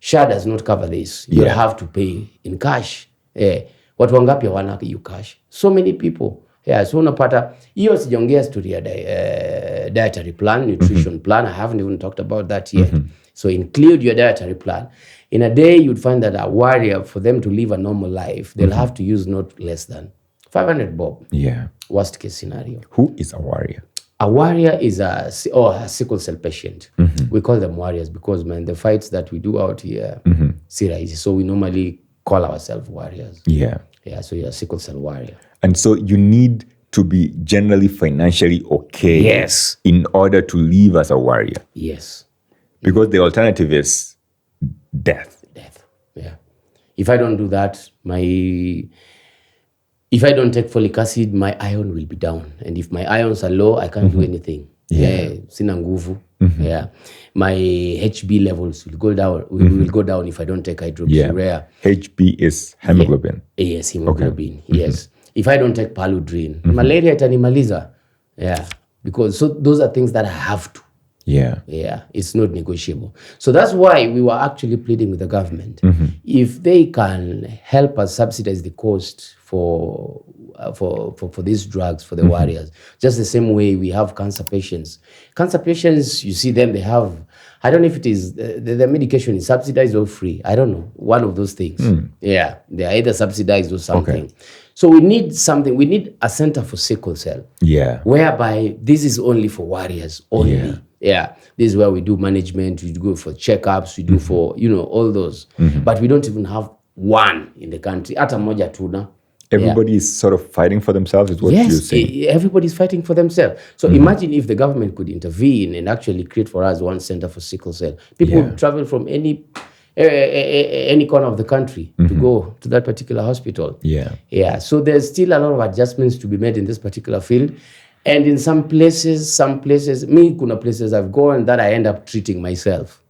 SHA does not cover this. You have to pay in cash. Watu wangapi hawana you cash? So many people. So unapata, hiyo sijaongea story ya dietary plan, nutrition plan. I haven't even talked about that yet. So include your dietary plan. In a day, you'd find that a warrior, for them to live a normal life, they'll have to use not less than 500 bob. Worst case scenario. Who is a warrior? A warrior is a sickle cell patient. We call them warriors because, man, the fights that we do out here, so we normally call ourselves warriors. So you're a sickle cell warrior. And so you need to be generally financially okay in order to live as a warrior. Because the alternative is death. If I don't do that, if I don't take folic acid, my iron will be down. And if my ions are low, I can't do anything. Sina nguvu. My HB levels will go down. Will go down if I don't take hydroxyurea. HB is hemoglobin. Yes, hemoglobin. Yes. If I don't take Paludrin, malaria itanimaliza. Because those are things that I have to. It's not negotiable. So that's why we were actually pleading with the government. If they can help us subsidize the cost for these drugs for the warriors, just the same way we have cancer patients. Cancer patients, you see them, they have, I don't know if it is, the medication is subsidized or free. I don't know. One of those things. They are either subsidized or something. So we need something. We need a center for sickle cell. Whereby this is only for warriors only. This is where we do management, we go for checkups, we do for, all those. But we don't even have one in the country. Hata moja tuna. Everybody is sort of fighting for themselves, is what you're saying. Yes, everybody's fighting for themselves. So imagine if the government could intervene and actually create for us one center for sickle cell. People would travel from any corner of the country to go to that particular hospital. Yeah. So there's still a lot of adjustments to be made in this particular field. And in some places, kuna places I've gone that I end up treating myself.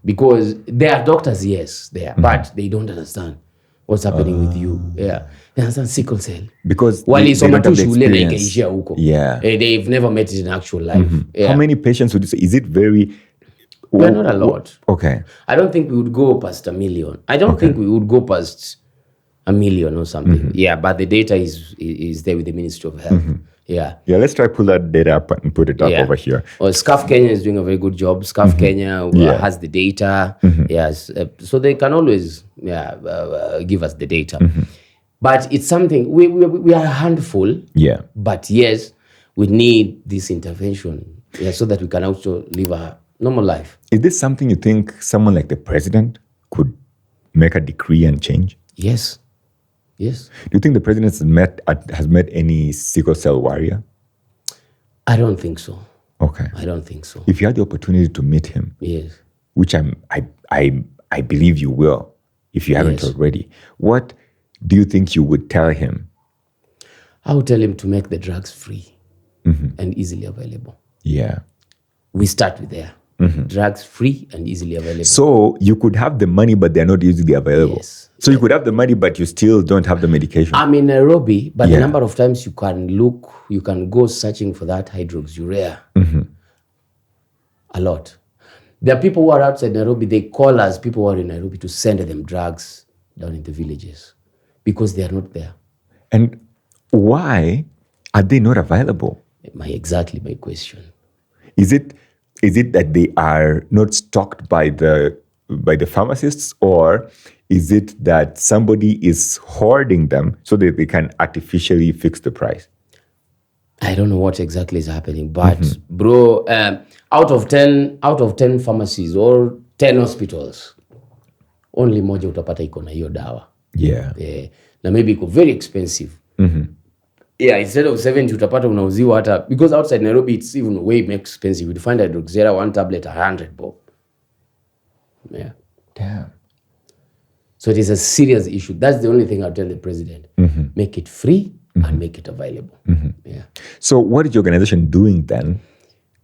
Because there are doctors, yes, there, but they don't understand what's happening with you. Yeah. They understand sickle cell. Because they don't have the experience. Yeah. They've never met it in actual life. Yeah. How many patients would you say? Is it very... We're not a lot. Okay. I don't think we would go past 1 million. I don't think we would go past 1 million or something. Yeah, but the data is there with the Ministry of Health. Yeah. Yeah, let's try pull that data up and put it up over here. Well, SCAF Kenya is doing a very good job. SCAF Kenya has the data. Yes. So they can always give us the data. But it's something, we are a handful. Yeah. But yes, we need this intervention so that we can also live a normal life. Is this something you think someone like the president could make a decree and change? Yes. Yes. Do you think the president has met any sickle cell warrior? I don't think so. Okay. I don't think so. If you had the opportunity to meet him, yes, which I believe you will, if you haven't already, what do you think you would tell him? I would tell him to make the drugs free and easily available. Yeah. We start with there. Drugs free and easily available. So you could have the money, but they're not easily available. Yes. So you could have the money, but you still don't have the medication. I'm in Nairobi, but the number of times you can go searching for that hydroxyurea. A lot. There are people who are outside Nairobi, they call us, people who are in Nairobi, to send them drugs down in the villages because they are not there. And why are they not available? Exactly my question. Is it that they are not stocked by the pharmacists, or is it that somebody is hoarding them so that they can artificially fix the price? I don't know what exactly is happening, but bro, out of 10 pharmacies or 10 hospitals, only moja utapata iko na hiyo dawa. Yeah. Na maybe iko very expensive. Yeah, instead of 70 utapata unauziwa hata, because outside Nairobi it's even way more expensive. You'd find hydroxyurea one tablet 100 bob. Yeah. Damn. So it is a serious issue. That's the only thing I'll tell the president. Make it free and make it available. Yeah. So what is your organization doing then?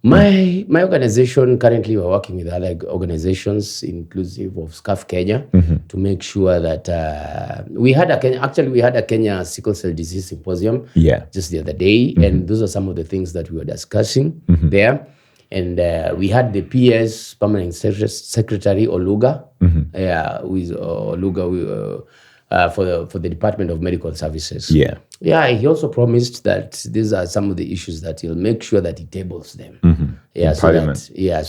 My organization, currently we're working with other organizations, inclusive of SCAF Kenya, to make sure that we had a Kenya Sickle Cell Disease Symposium just the other day, and those are some of the things that we were discussing there. And we had the PS Permanent Secretary Oluga, who is Oluga for the Department of Medical Services. Yeah, he also promised that these are some of the issues that he'll make sure that he tables them. So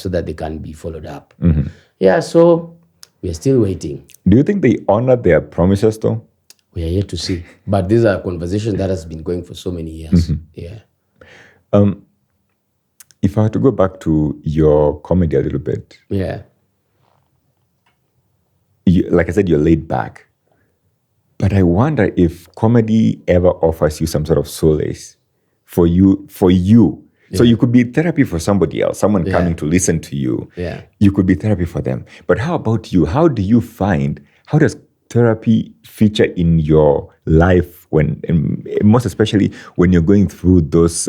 that they can be followed up. Yeah, so we are still waiting. Do you think they honor their promises though? We are yet to see. But these are conversations that has been going for so many years. Yeah. If I were to go back to your comedy a little bit. Yeah. Like I said, you're laid back. But I wonder if comedy ever offers you some sort of solace for you. Yeah. So you could be therapy for somebody else, someone coming to listen to you. Yeah. You could be therapy for them. But how about you? How does therapy feature in your life and most especially when you're going through those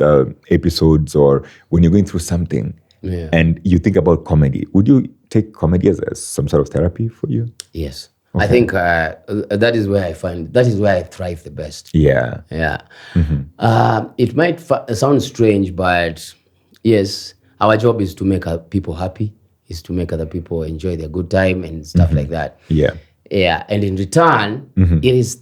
episodes or when you're going through something and you think about comedy? Would you take comedy as some sort of therapy for you? Yes. Okay. I think that is where I thrive the best. Yeah. Yeah. It might sound strange, but yes, our job is to make people happy, is to make other people enjoy their good time and stuff like that. Yeah. Yeah. And in return, it is,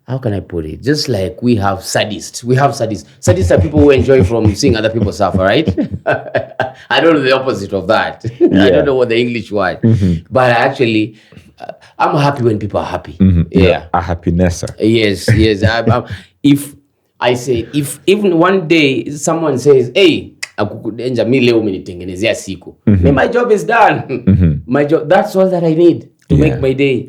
how can I put it? Just like we have sadists. Sadists are people who enjoy from seeing other people suffer, right? I don't know the opposite of that. I don't know what the English word. But actually, I'm happy when people are happy. Yeah. A happiness. Yes. If even one day someone says, hey, Akuku Danger, mi leo umenitengenezea siku. My job is done. My job, that's all that I need to make my day.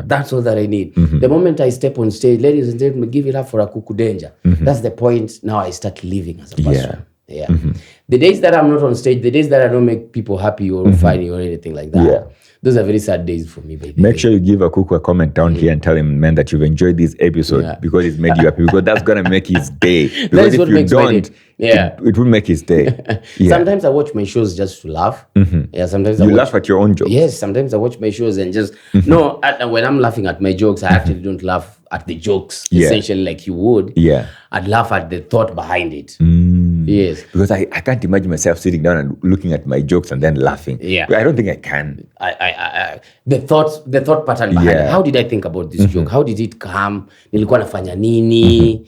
That's all that I need. The moment I step on stage, ladies and gentlemen, give it up for Akuku Danger. That's the point. Now I start living as a person. The days that I'm not on stage, the days that I don't make people happy or funny or anything like that, those are very sad days for me, baby. Make sure you give Akuku a comment down here and tell him, man, that you've enjoyed this episode because it's made you happy, because that's going to make his day. Because if you don't, it will make his day. Sometimes I watch my shows just to laugh. Sometimes you laugh at your own jokes. Yes, sometimes I watch my shows and just, no, when I'm laughing at my jokes, I actually don't laugh at the jokes, essentially like you would. I'd laugh at the thought behind it. Yes. Because I can't imagine myself sitting down and looking at my jokes and then laughing. I don't think I can. The thought pattern behind it. How did I think about this joke? How did it come? Nilikuwa nafanya nini?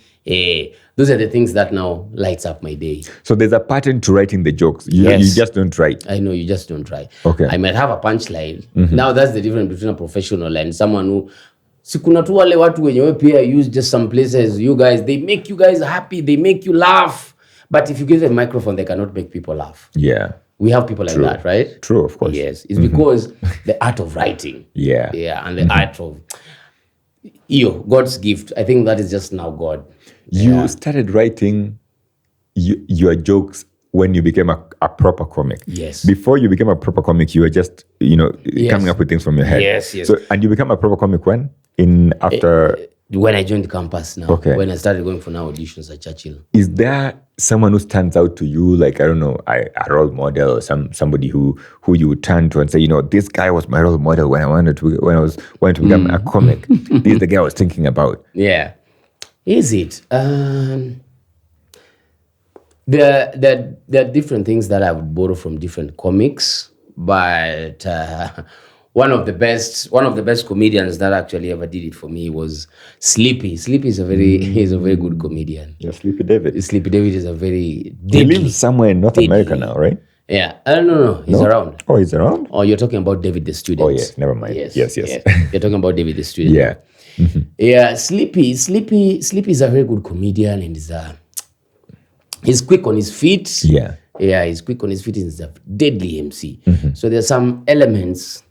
Those are the things that now lights up my day. So there's a pattern to writing the jokes. You just don't write. I know, you just don't write. Okay. I might have a punchline. Now that's the difference between a professional and someone who, sikuna tu wale watu wenye pia use just some places, you guys, they make you guys happy, they make you laugh. But if you give them a microphone, they cannot make people laugh. We have people like that, right? True, of course. Yes, it's because the art of writing. And the art of God's gift. I think that is just now God. You started writing your jokes when you became a proper comic. Yes. Before you became a proper comic, you were just, coming up with things from your head. Yes. So, and you became a proper comic when? When I joined the campus now. Okay. When I started going for now auditions at Churchill. Is there someone who stands out to you, like, I don't know, a role model or somebody who you would turn to and say, this guy was my role model when I wanted to become a comic. This is the guy I was thinking about. Yeah. Is it? There are different things that I would borrow from different comics, but one of the best comedians that actually ever did it for me was Sleepy. Sleepy is a very good comedian. Yeah, Sleepy David. Sleepy David is a very deadly. He lives somewhere in North America now, right? Yeah. No. He's around. Oh, he's around? Oh, you're talking about David the Student. Oh, yeah. Never mind. Yes. You're talking about David the Student. Yeah. Yeah, Sleepy is a very good comedian, and he's quick on his feet. Yeah, he's quick on his feet. He's a deadly MC. So there's some elements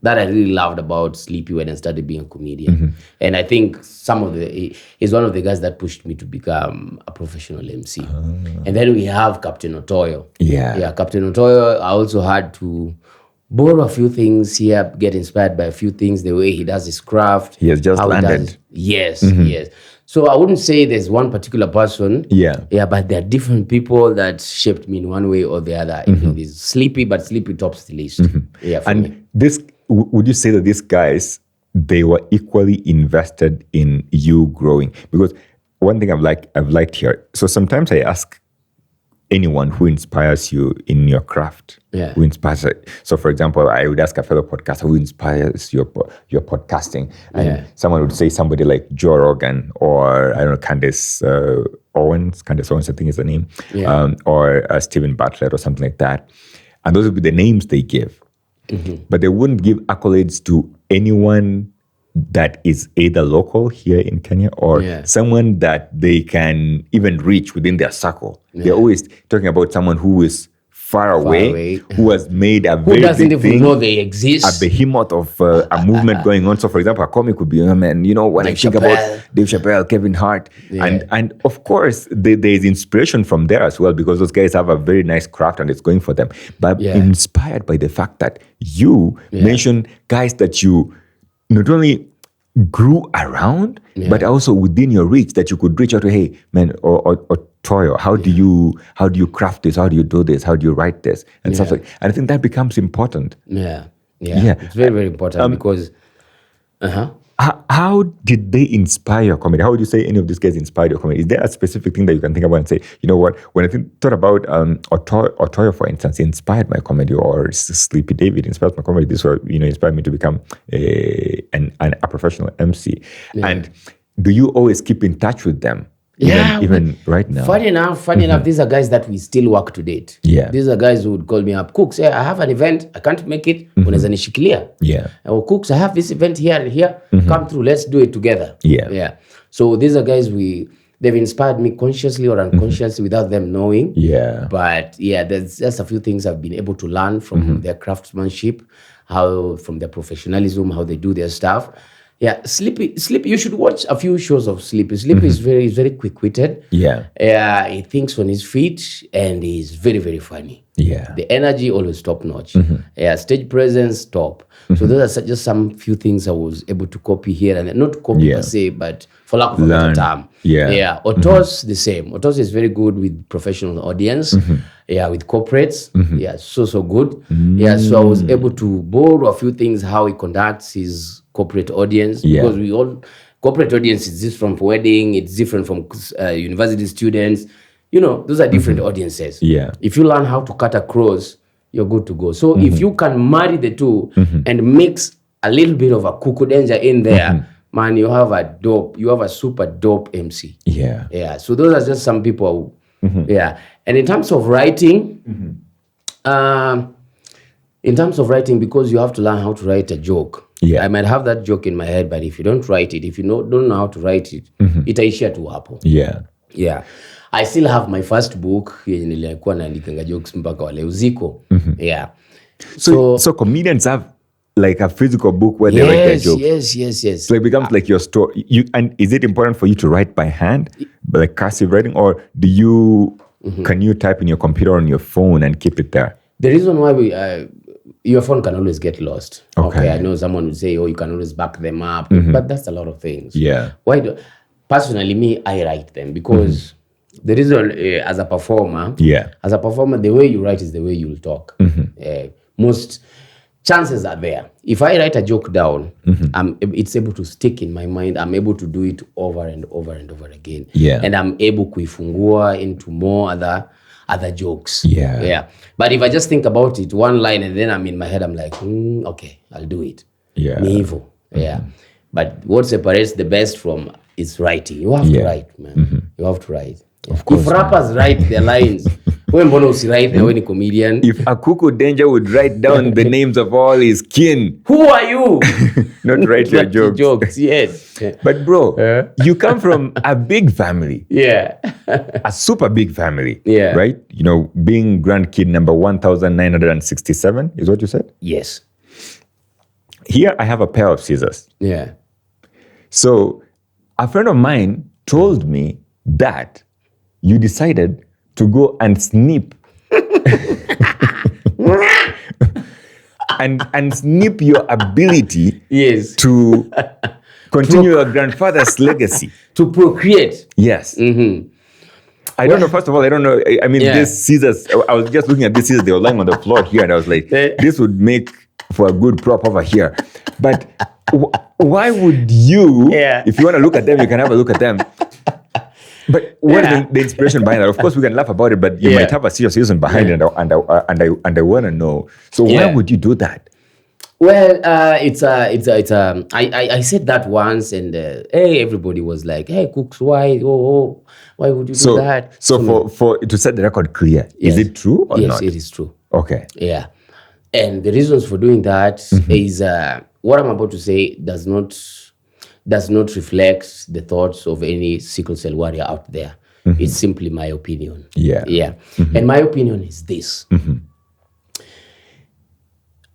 that I really loved about Sleepy when I started being a comedian. And I think he's one of the guys that pushed me to become a professional MC. And then we have Captain Otoyo. Yeah, Captain Otoyo, I also had to borrow a few things here, get inspired by a few things, the way he does his craft. He has just landed. Yes. So I wouldn't say there's one particular person. But there are different people that shaped me in one way or the other. It's Sleepy, but Sleepy tops the list. Would you say that these guys, they were equally invested in you growing? Because one thing I've liked here, so sometimes I ask anyone who inspires you in your craft, who inspires. So, for example, I would ask a fellow podcaster who inspires your podcasting, and someone would say somebody like Joe Rogan, or I don't know, Candace Owens, I think is the name, or Stephen Bartlett or something like that, and those would be the names they give, but they wouldn't give accolades to anyone that is either local here in Kenya or someone that they can even reach within their circle. They're always talking about someone who is far away, who has made a very doesn't big even thing, know they exist, a behemoth of a movement going on. So, for example, a comic would be, when I think about Dave Chappelle, Kevin Hart, and of course, there's inspiration from there as well, because those guys have a very nice craft and it's going for them. But inspired by the fact that you mentioned guys that you not only grew around, but also within your reach, that you could reach out to, hey, man, or Toyo, how do you craft this? How do you do this? How do you write this? And stuff like that. And I think that becomes important. Yeah. It's very, very important because... How did they inspire your comedy? How would you say any of these guys inspired your comedy? Is there a specific thing that you can think about and say, you know what, when I thought about Otoyo, for instance, he inspired my comedy, or Sleepy David inspired my comedy. This inspired me to become a professional MC. And do you always keep in touch with them? Even right now. Funny enough, these are guys that we still work to date. These are guys who would call me up. Cooks, I have an event, I can't make it. Unaweza nishikilia. Or Cooks, I have this event here and here. Come through, let's do it together. So these are guys they've inspired me consciously or unconsciously without them knowing. Yeah. But yeah, there's just a few things I've been able to learn from their craftsmanship, from their professionalism, how they do their stuff. Yeah, Sleepy, you should watch a few shows of Sleepy. Sleepy is very quick-witted. Yeah. He thinks on his feet, and he's very, very funny. Yeah. The energy always top-notch. Yeah, stage presence, top. So those are just some few things I was able to copy here, and not copy per se, but for lack of a better term. Yeah. Yeah. Otos, the same. Otos is very good with professional audience. Yeah, with corporates. Yeah, so good. Yeah, so I was able to borrow a few things, how he conducts his corporate audience, because corporate audience is different from wedding, it's different from university students. Those are different audiences. Yeah. If you learn how to cut across, you're good to go. So if you can marry the two and mix a little bit of a Akuku Danger in there, man, you have a super dope MC. Yeah. Yeah. So those are just some people. Yeah. And in terms of writing, because you have to learn how to write a joke. Yeah. I might have that joke in my head, but if you don't write it, if you don't know how to write it, itaishia tu hapo. Yeah. Yeah. I still have my first book yenye nilikuwa naandikanga jokes mpaka wale uziko. Yeah. So comedians have like a physical book where they write their jokes. Yes. So it becomes like your story. And is it important for you to write by hand, like cursive writing, or can you type in your computer on your phone and keep it there? The reason why your phone can always get lost. Okay. I know someone would say, you can always back them up, but that's a lot of things. Yeah. Personally, me, I write them because the reason, as a performer, the way you write is the way you'll talk. Most chances are there. If I write a joke down, it's able to stick in my mind. I'm able to do it over and over and over again. Yeah. And I'm able kuifungua into more other jokes. Yeah. But if I just think about it, one line, and then I'm in my head, I'm like, okay, I'll do it. Yeah. Ni hivyo. Yeah. But what separates the best from is writing. You have to write, man. You have to write. Of course, if rappers write their lines, wewe mbona usirite na wewe ni comedian? If Akuku Danger would write down the names of all his kin, who are you? Not write your jokes. Yes. But bro, you come from a big family. Yeah. A super big family. Yeah. Right? Being grandkid number 1967 is what you said? Yes. Here I have a pair of scissors. Yeah. So a friend of mine told me that you decided to go and snip and snip your ability to continue your grandfather's legacy. To procreate. Yes. I don't know. First of all, I don't know. I mean, these scissors, I was just looking at these scissors. They were lying on the floor here. And I was like, this would make for a good prop over here. But why would you, if you want to look at them, you can have a look at them. But what is the inspiration behind that? Of course, we can laugh about it, but you might have a serious reason behind it, and I want to know. So why would you do that? Well, I said that once, and everybody was like, "Hey, Cooks, why would you do that?" So for to set the record clear, is it true or not? Yes, it is true. Okay. Yeah, and the reasons for doing that is what I'm about to say does not reflect the thoughts of any sickle cell warrior out there. It's simply my opinion. Yeah. And my opinion is this.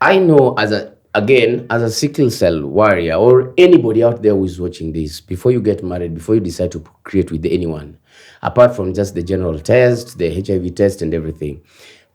I know as a sickle cell warrior, or anybody out there who is watching this, before you get married, before you decide to create with anyone, apart from just the general test, the HIV test and everything,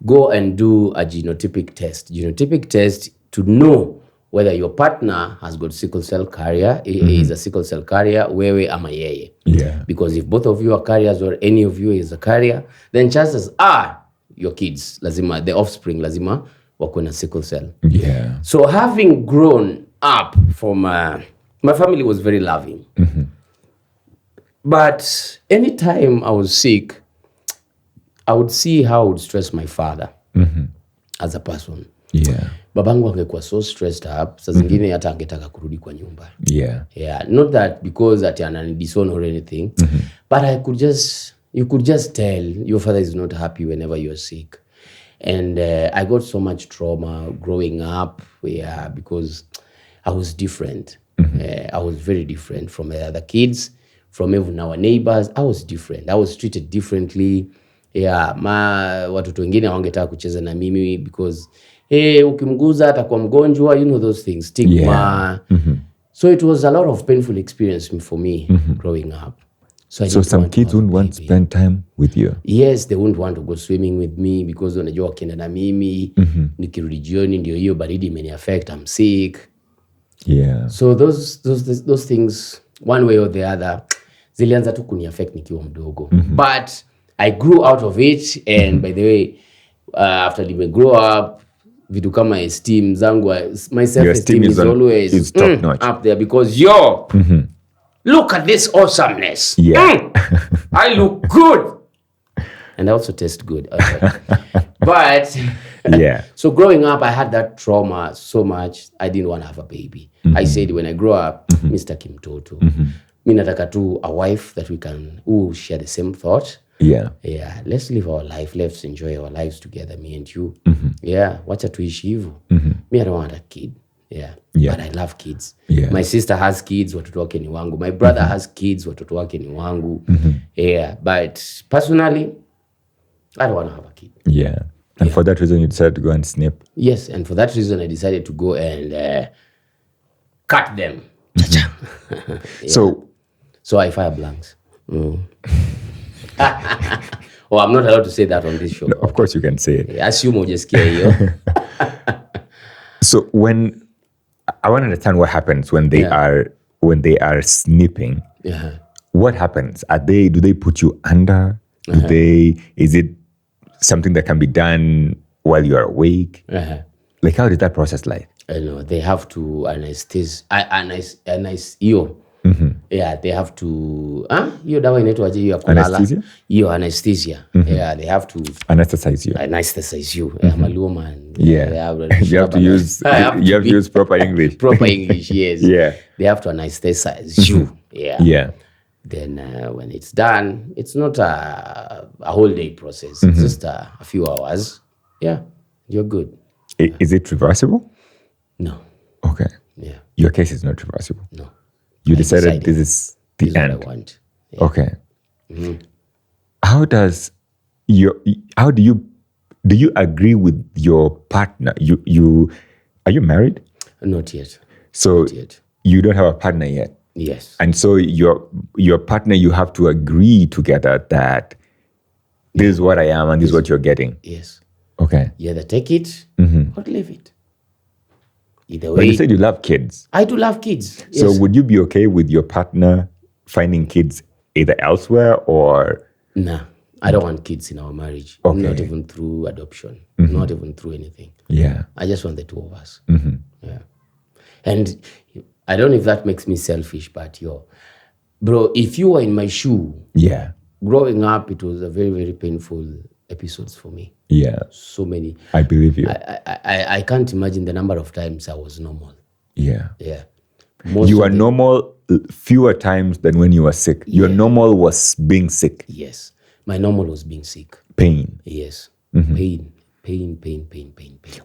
go and do a genotypic test. Genotypic test to know whether your partner has got sickle cell carrier, is a sickle cell carrier, wewe ama yeye. Yeah. Because if both of you are carriers or any of you is a carrier, then chances are your kids, lazima, the offspring, lazima, wako na sickle cell. Yeah. So having grown up from, my family was very loving. But anytime I was sick, I would see how it would stress my father as a person. Yeah. Babangu angekuwa so stressed up, saa zingine hata angetaka kurudi kwa nyumba. Yeah. Not that because ati ananidison or anything, but you could just tell your father is not happy whenever you're sick. And I got so much trauma growing up, because I was different. I was very different from the other kids, from even our neighbors. I was different. I was treated differently. Yeah, watoto wengine hawangetaka kucheza na mimi because ukimguza atakuwa mgonjwa, those things, stigma. Yeah. Mm-hmm. So it was a lot of painful experience for me growing up. So some kids wouldn't want to spend time with you. Yes, they wouldn't want to go swimming with me because wanajua wakienda na mimi, nikirudi jioni ndio hiyo baridi imeni affect, I'm sick. Yeah. So those things, one way or the other, zilianza tu kuni affect nikiwa mdogo. But I grew out of it, and by the way, after I grew up, vitu kama esteem zangu, my self-esteem is always top notch up there because look at this awesomeness. Yeah. I look good. And I also taste good. Okay. But yeah. So growing up, I had that trauma so much. I didn't want to have a baby. I said when I grow up, Mr. Kim Toto, mi nataka tu a wife that we can share the same thought. Yeah. Yeah. Let's live our life. Let's enjoy our lives together, me and you. Yeah. Wacha tuishi hivyo. Me, I don't want a kid. Yeah. But I love kids. Yeah. My sister has kids, watoto wake ni wangu. My brother has kids, watoto wake ni wangu. Yeah. But personally, I don't want to have a kid. Yeah. And for that reason, you decided to go and snip? Yes. And for that reason, I decided to go and cut them. So I fire blanks. Oh, I'm not allowed to say that on this show. No, of course you can say it. Assume ujesikia hiyo. So when I want to understand what happens when they are snipping. Yeah. What happens? Do they put you under? Is it something that can be done while you are awake? Like, how is that process like? No, they have to anesthesia. Yeah, they have to hiyo dawa inaitwaje hiyo ya kulala? Anesthesia? Hiyo anesthesia. Yeah, they have to anesthetize you. Maluma. Yeah. You have to use proper English. Proper English, yes. Yeah. They have to anesthetize you. Yeah. Yeah. Then when it's done, it's not a whole day process. It's just a few hours. Yeah, you're good. Is it reversible? No. Okay. Yeah. Your case is not reversible? No. You decided this is the end? What I want. Yeah. Okay. How do you agree with your partner? Are you married? Not yet. So not yet. You don't have a partner yet? Yes. And so your partner, you have to agree together that this is what I am and this is what you're getting. Yes. Okay. You either take it or leave it. Either way. But you said you love kids. I do love kids. Yes. So would you be okay with your partner finding kids either elsewhere or? Nah, I don't want kids in our marriage. Okay. Not even through adoption. Not even through anything. Yeah. I just want the two of us. Yeah. And I don't know if that makes me selfish, but bro, if you were in my shoe, growing up, it was a very, very painful episodes for me. Yeah. So many. I believe you. I can't imagine the number of times I was normal. Yeah. Yeah. You were normal fewer times than when you were sick. Your normal was being sick. Yes. My normal was being sick. Pain. Yes. Pain.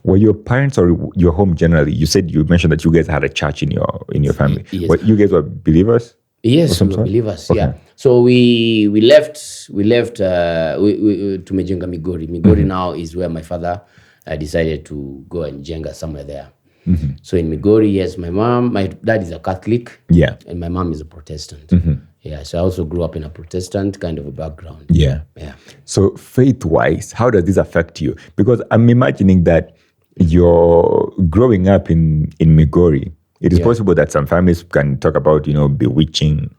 Were your parents or your home generally? You mentioned that you guys had a church in your family. Yes. You guys were believers? Yes, we were believers. Okay. Yeah. So we left. Tumejenga Migori. Now is where my father decided to go and jenga somewhere there. So in Migori, yes, my dad is a Catholic. Yeah. And my mom is a Protestant. Yeah. So I also grew up in a Protestant kind of a background. Yeah. Yeah. So faith-wise, how does this affect you? Because I'm imagining that you're growing up in Migori. It is possible that some families can talk about, bewitching.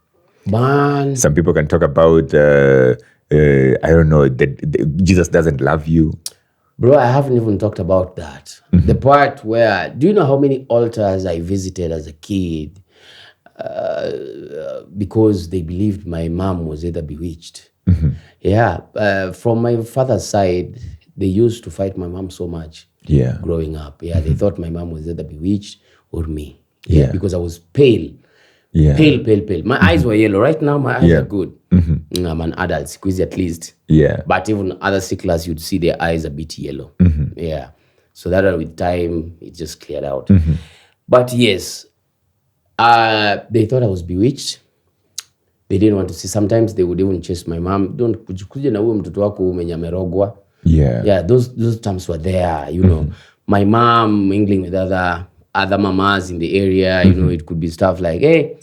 Man. Some people can talk about, I don't know, that Jesus doesn't love you. Bro, I haven't even talked about that. The part where, do you know how many altars I visited as a kid because they believed my mom was either bewitched? Yeah. From my father's side, they used to fight my mom so much growing up. Yeah, they thought my mom was either bewitched or me. Yeah, because I was pale. Yeah. Pale. My eyes were yellow. Right now, my eyes are good. I'm an adult, squeezy at least. Yeah. But even other sicklers, you'd see their eyes a bit yellow. Yeah. So that with time, it just cleared out. But yes, they thought I was bewitched. They didn't want to see. Sometimes they would even chase my mom. Don't kuja na huyo mtoto wako mwenye amerogwa. Yeah, those terms were there, you know. My mom mingling with other mamas in the area, you know, it could be stuff like, hey,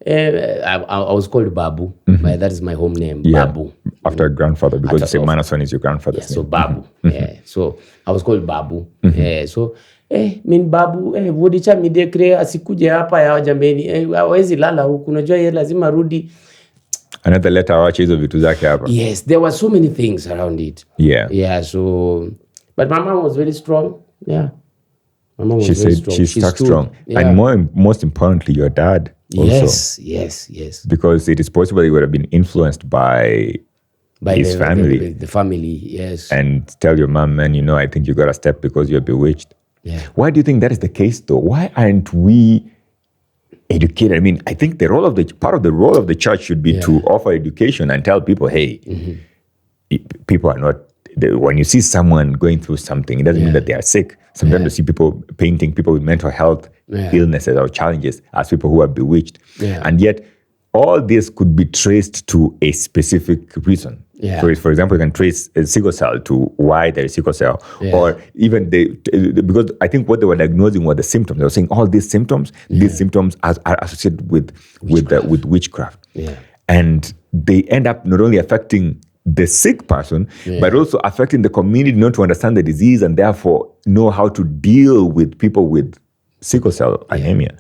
I was called Babu. That is my home name, Babu. After a grandfather, because you say Manason is your grandfather's name. So Babu. So I was called Babu. So min Babu, wodicha midekre asikuje hapa ya jambeni. Hawezi lala huku, unajua yeye lazima rudi. Another letter awache hizo vitu zake hapa. Yes, there were so many things around it. Yeah, so but my mom was very strong. Yeah. My mom was very strong. She stuck strong. Yeah. And most importantly, your dad also. Yes. Because it is possible he would have been influenced by his family. The family, yes. And tell your mom, man, you know, I think you got to step because you're bewitched. Yeah. Why do you think that is the case, though? Why aren't we educated? I mean, I think part of the role of the church should be to offer education and tell people, hey, people are not, when you see someone going through something, it doesn't mean that they are sick. Sometimes you see people painting people with mental health illnesses or challenges as people who are bewitched. And yet, all this could be traced to a specific reason. So, for example, you can trace a sickle cell to why there is sickle cell, or even because I think what they were diagnosing were the symptoms. They were saying all these symptoms are associated with witchcraft. And they end up not only affecting the sick person, but also affecting the community not to understand the disease and therefore know how to deal with people with sickle cell anemia.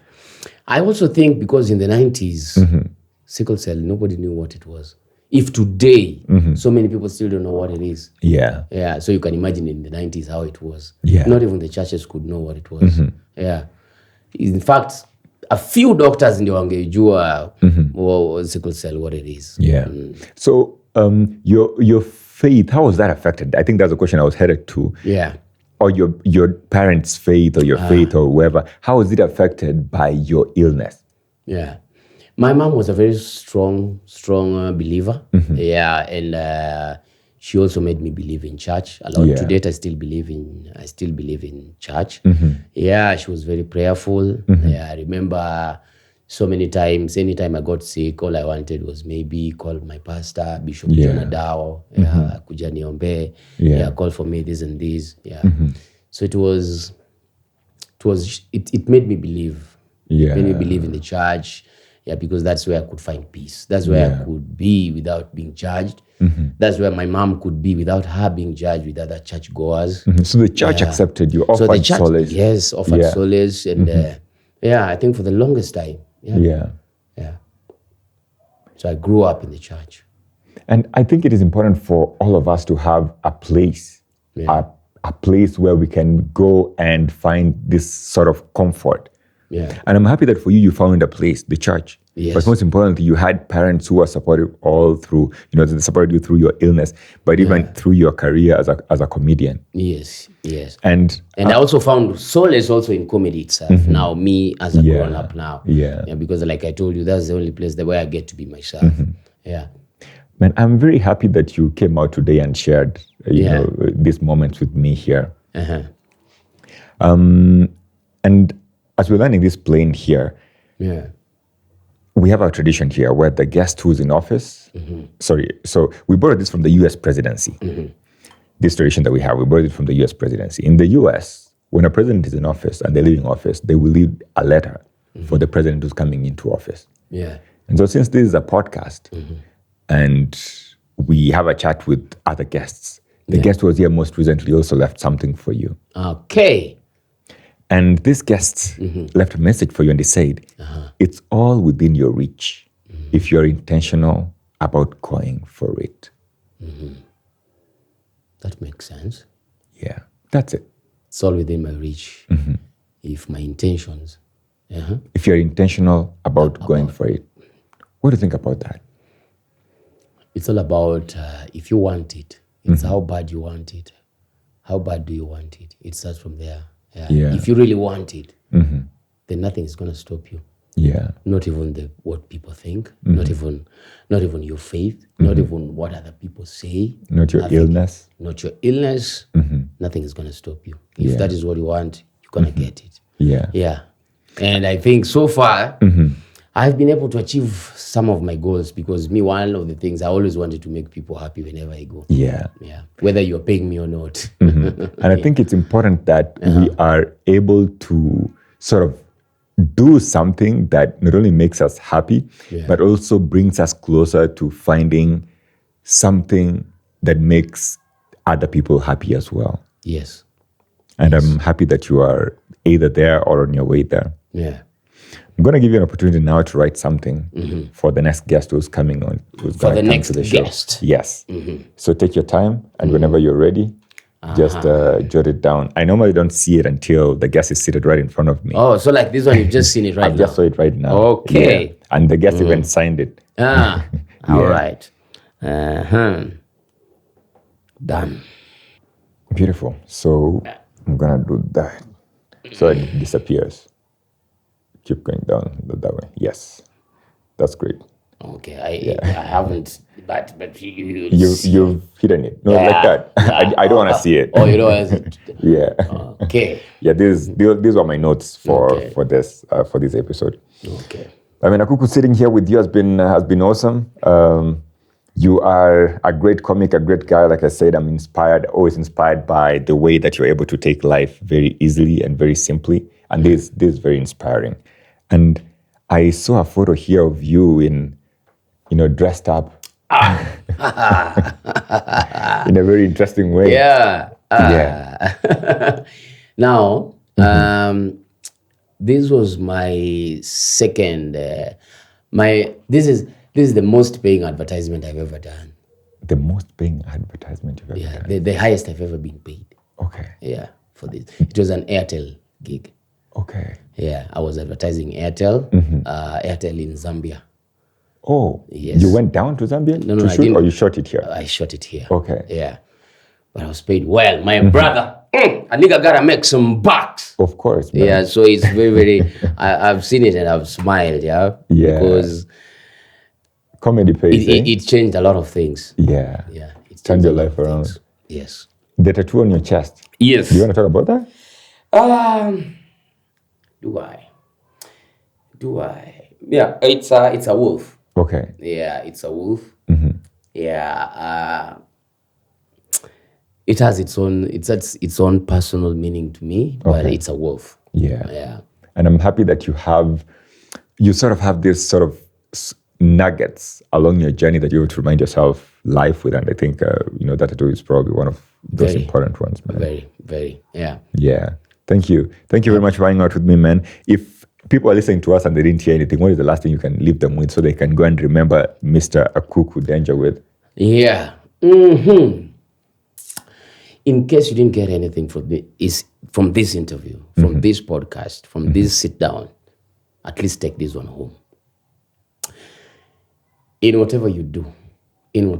I also think because in the 90s, sickle cell, nobody knew what it was. If today, so many people still don't know what it is. Yeah. So you can imagine in the 90s how it was. Not even the churches could know what it was. Yeah. In fact, a few doctors ndio wangejua sickle cell, what it is. So your faith, how was that affected? I think that's a question I was headed to. Or your parents' faith or your faith or whoever, how was it affected by your illness? My mom was a very strong believer. And she also made me believe in church a lot. To date, I still believe in church. She was very prayerful. I remember so many times, anytime I got sick, all I wanted was maybe call my pastor, Bishop John Adao, kuja niombe, call for me this and this. So it made me believe. It made me believe in the church. Because that's where I could find peace. That's where I could be without being judged. That's where my mom could be without her being judged with other churchgoers. So the church accepted you, offered solace. Yes, offered solace. And I think for the longest time. So I grew up in the church. And I think it is important for all of us to have a place, a place where we can go and find this sort of comfort. And I'm happy that for you found a place, the church. But most importantly, you had parents who were supportive all through, they supported you through your illness, but even through your career as a comedian. Yes. And I also found solace also in comedy itself. Now, me as a grown up now. Because like I told you, that's the only place where I get to be myself. Man, I'm very happy that you came out today and shared, these moments with me here. And as we're landing this plane here, we have our tradition here where the guest who's in office, so we borrowed this from the US presidency. This tradition that we have, we borrowed it from the US presidency. In the US, when a president is in office and they're leaving office, they will leave a letter for the president who's coming into office. And so since this is a podcast and we have a chat with other guests, the guest who was here most recently also left something for you. Okay. And this guest left a message for you and they said, it's all within your reach if you're intentional about going for it. That makes sense. Yeah, that's it. It's all within my reach if my intentions. If you're intentional about going for it. What do you think about that? It's all about if you want it. It's how bad you want it. How bad do you want it? It starts from there. If you really want it, then nothing is going to stop you. Not even what people think, not even your faith, not even what other people say. Not your illness. Not your illness. Nothing is going to stop you. If that is what you want, you're going to get it. And I think so far, I've been able to achieve some of my goals because one of the things I always wanted to make people happy whenever I go. Yeah. Whether you're paying me or not. And I think it's important that we are able to sort of do something that not only makes us happy, but also brings us closer to finding something that makes other people happy as well. Yes. And I'm happy that you are either there or on your way there. Yeah. I'm going to give you an opportunity now to write something for the next guest who's coming on. For the next guest? Yes. So take your time, and whenever you're ready, just jot it down. I normally don't see it until the guest is seated right in front of me. Oh, so like this one, you've just seen it right now? I just saw it right now. Okay. Yeah. And the guest even signed it. All right. Done. Beautiful. So I'm going to do that. So it disappears. Keep going down that way. Yes. That's great. Okay. I haven't, but you've hidden it. No, like that. I don't want to see it. Oh, you don't want to. Yeah. Okay. Yeah, these were my notes for this episode. Okay. I mean, Akuku sitting here with you has been awesome. You are a great comic, a great guy. Like I said, I'm always inspired by the way that you're able to take life very easily and very simply. And this is very inspiring. And I saw a photo here of you dressed up in a very interesting way. Yeah. Now, this was my second. This is the most paying advertisement I've ever done. The most paying advertisement you've ever done? The highest I've ever been paid. Okay. Yeah, for this. It was an Airtel gig. Okay. Yeah, I was advertising Airtel, Airtel in Zambia. Oh, yes. You went down to Zambia to shoot, didn't. Or you shot it here? I shot it here. Okay. Yeah, but I was paid well. My brother, a nigga gotta make some bucks. Of course, man. Yeah, so it's very, very, I've seen it and I've smiled, Yeah. Because comedy pays, it changed a lot of things. Yeah. Yeah. It turned your life around. Things. Yes. The tattoo on your chest. Yes. Do you want to talk about that? Do I? Yeah, it's a wolf. Okay. Yeah, it's a wolf. Yeah. It has its own personal meaning to me, but it's a wolf. Yeah. Yeah. And I'm happy that you sort of have this sort of nuggets along your journey that you're able to remind yourself life with. And I think, that tattoo is probably one of those important ones, man. Very, very, yeah. Yeah. Thank you. Thank you very much for hanging out with me, man. If people are listening to us and they didn't hear anything, what is the last thing you can leave them with so they can go and remember Mr. Akuku Danger with? Yeah. In case you didn't get anything from this interview, from this podcast, from this sit down, at least take this one home. In whatever you do, no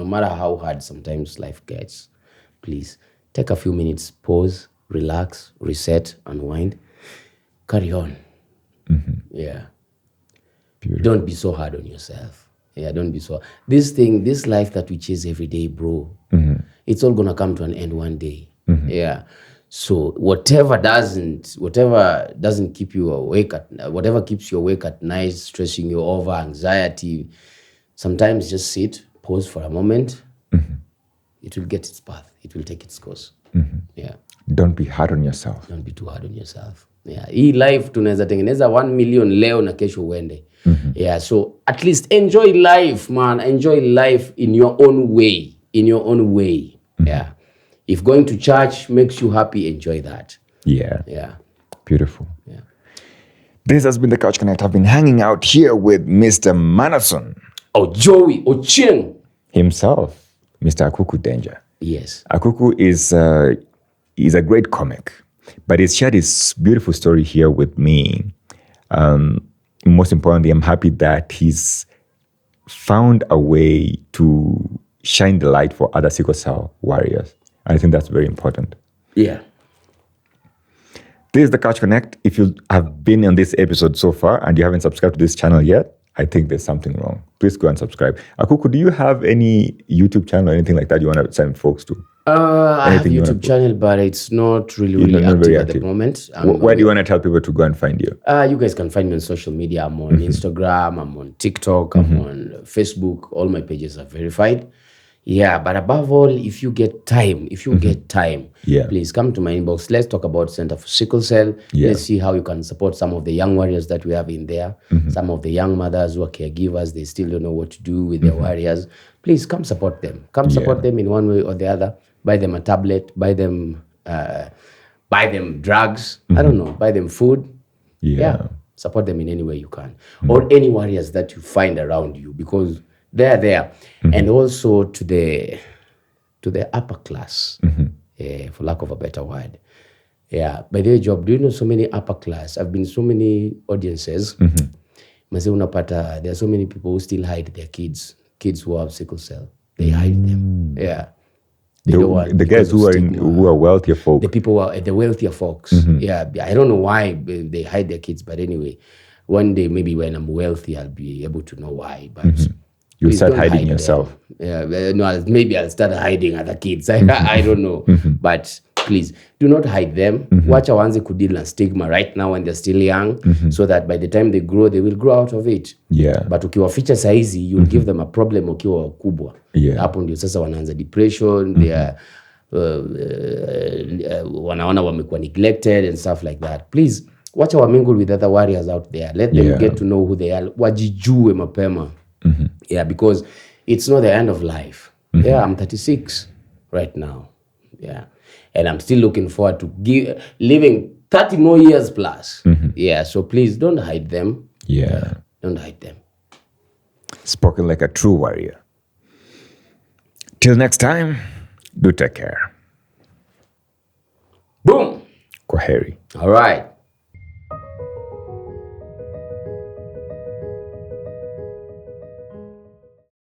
matter how hard sometimes life gets, please take a few minutes, pause, relax, reset, unwind, carry on. Yeah. Beautiful. Don't be so hard on yourself. Yeah, don't be so. This life that we chase every day, bro, it's all gonna come to an end one day. Yeah. So whatever doesn't keep you awake whatever keeps you awake at night, stressing you over, anxiety, sometimes just sit, pause for a moment. It will get its path. It will take its course. Yeah. Don't be hard on yourself. Don't be too hard on yourself. Yeah. Hii life tunaweza tengeneza 1 million leo na kesho uende. Yeah. So at least enjoy life, man. Enjoy life in your own way. Yeah. If going to church makes you happy, enjoy that. Yeah. Yeah. Beautiful. Yeah. This has been the Couch Connect. I've been hanging out here with Mr. Manason. Oh, Joey Ochieng. Himself, Mr. Akuku Danger. Yes. Akuku is a great comic, but he's shared his beautiful story here with me. Most importantly, I'm happy that he's found a way to shine the light for other sickle cell warriors. I think that's very important. Yeah. This is the Couch Connect. If you have been on this episode so far and you haven't subscribed to this channel yet, I think there's something wrong. Please go and subscribe. Akuku, do you have any YouTube channel or anything like that you want to send folks to? I have YouTube channel, but it's not really active at the moment. Where do you want to tell people to go and find you? You guys can find me on social media. I'm on Instagram, I'm on TikTok, I'm on Facebook. All my pages are verified. Yeah, but above all, if you get time, please come to my inbox. Let's talk about Center for Sickle Cell. Let's see how you can support some of the young warriors that we have in there. Some of the young mothers who are caregivers, they still don't know what to do with their warriors. Please come support them. Come support them in one way or the other. Buy them a tablet, buy them drugs, I don't know, buy them food. Yeah. Support them in any way you can. Or any warriors that you find around you, because they're there. And also to the upper class, for lack of a better word. Yeah. By the way, Joab, do you know so many upper class? I've been so many audiences. There are so many people who still hide their kids who have sickle cell. They hide them. Yeah. The guys who are wealthier folk. The people who are the wealthier folks. Yeah. I don't know why they hide their kids, but anyway, one day maybe when I'm wealthy, I'll be able to know why. But you'll start hiding yourself. Yeah. No, maybe I'll start hiding other kids. I don't know. But please do not hide them. Watch awanze kudeal na stigma right now when they're still young, so that by the time they grow, they will grow out of it. Yeah. But ukiwaficha saizi, you'll give them a problem ukiwa wakubwa. Hapo ndio sasa wanaanza depression, they are wanaona wamekuwa neglected and stuff like that. Please watch our mingle with other warriors out there. Let them get to know who they are. Wajijue mapema. Yeah, because it's not the end of life. Yeah, I'm 36 right now. Yeah. And I'm still looking forward to living 30 more years plus. Yeah, so please don't hide them. Yeah. Don't hide them. Spoken like a true warrior. Till next time, do take care. Boom. Kwaheri. All right.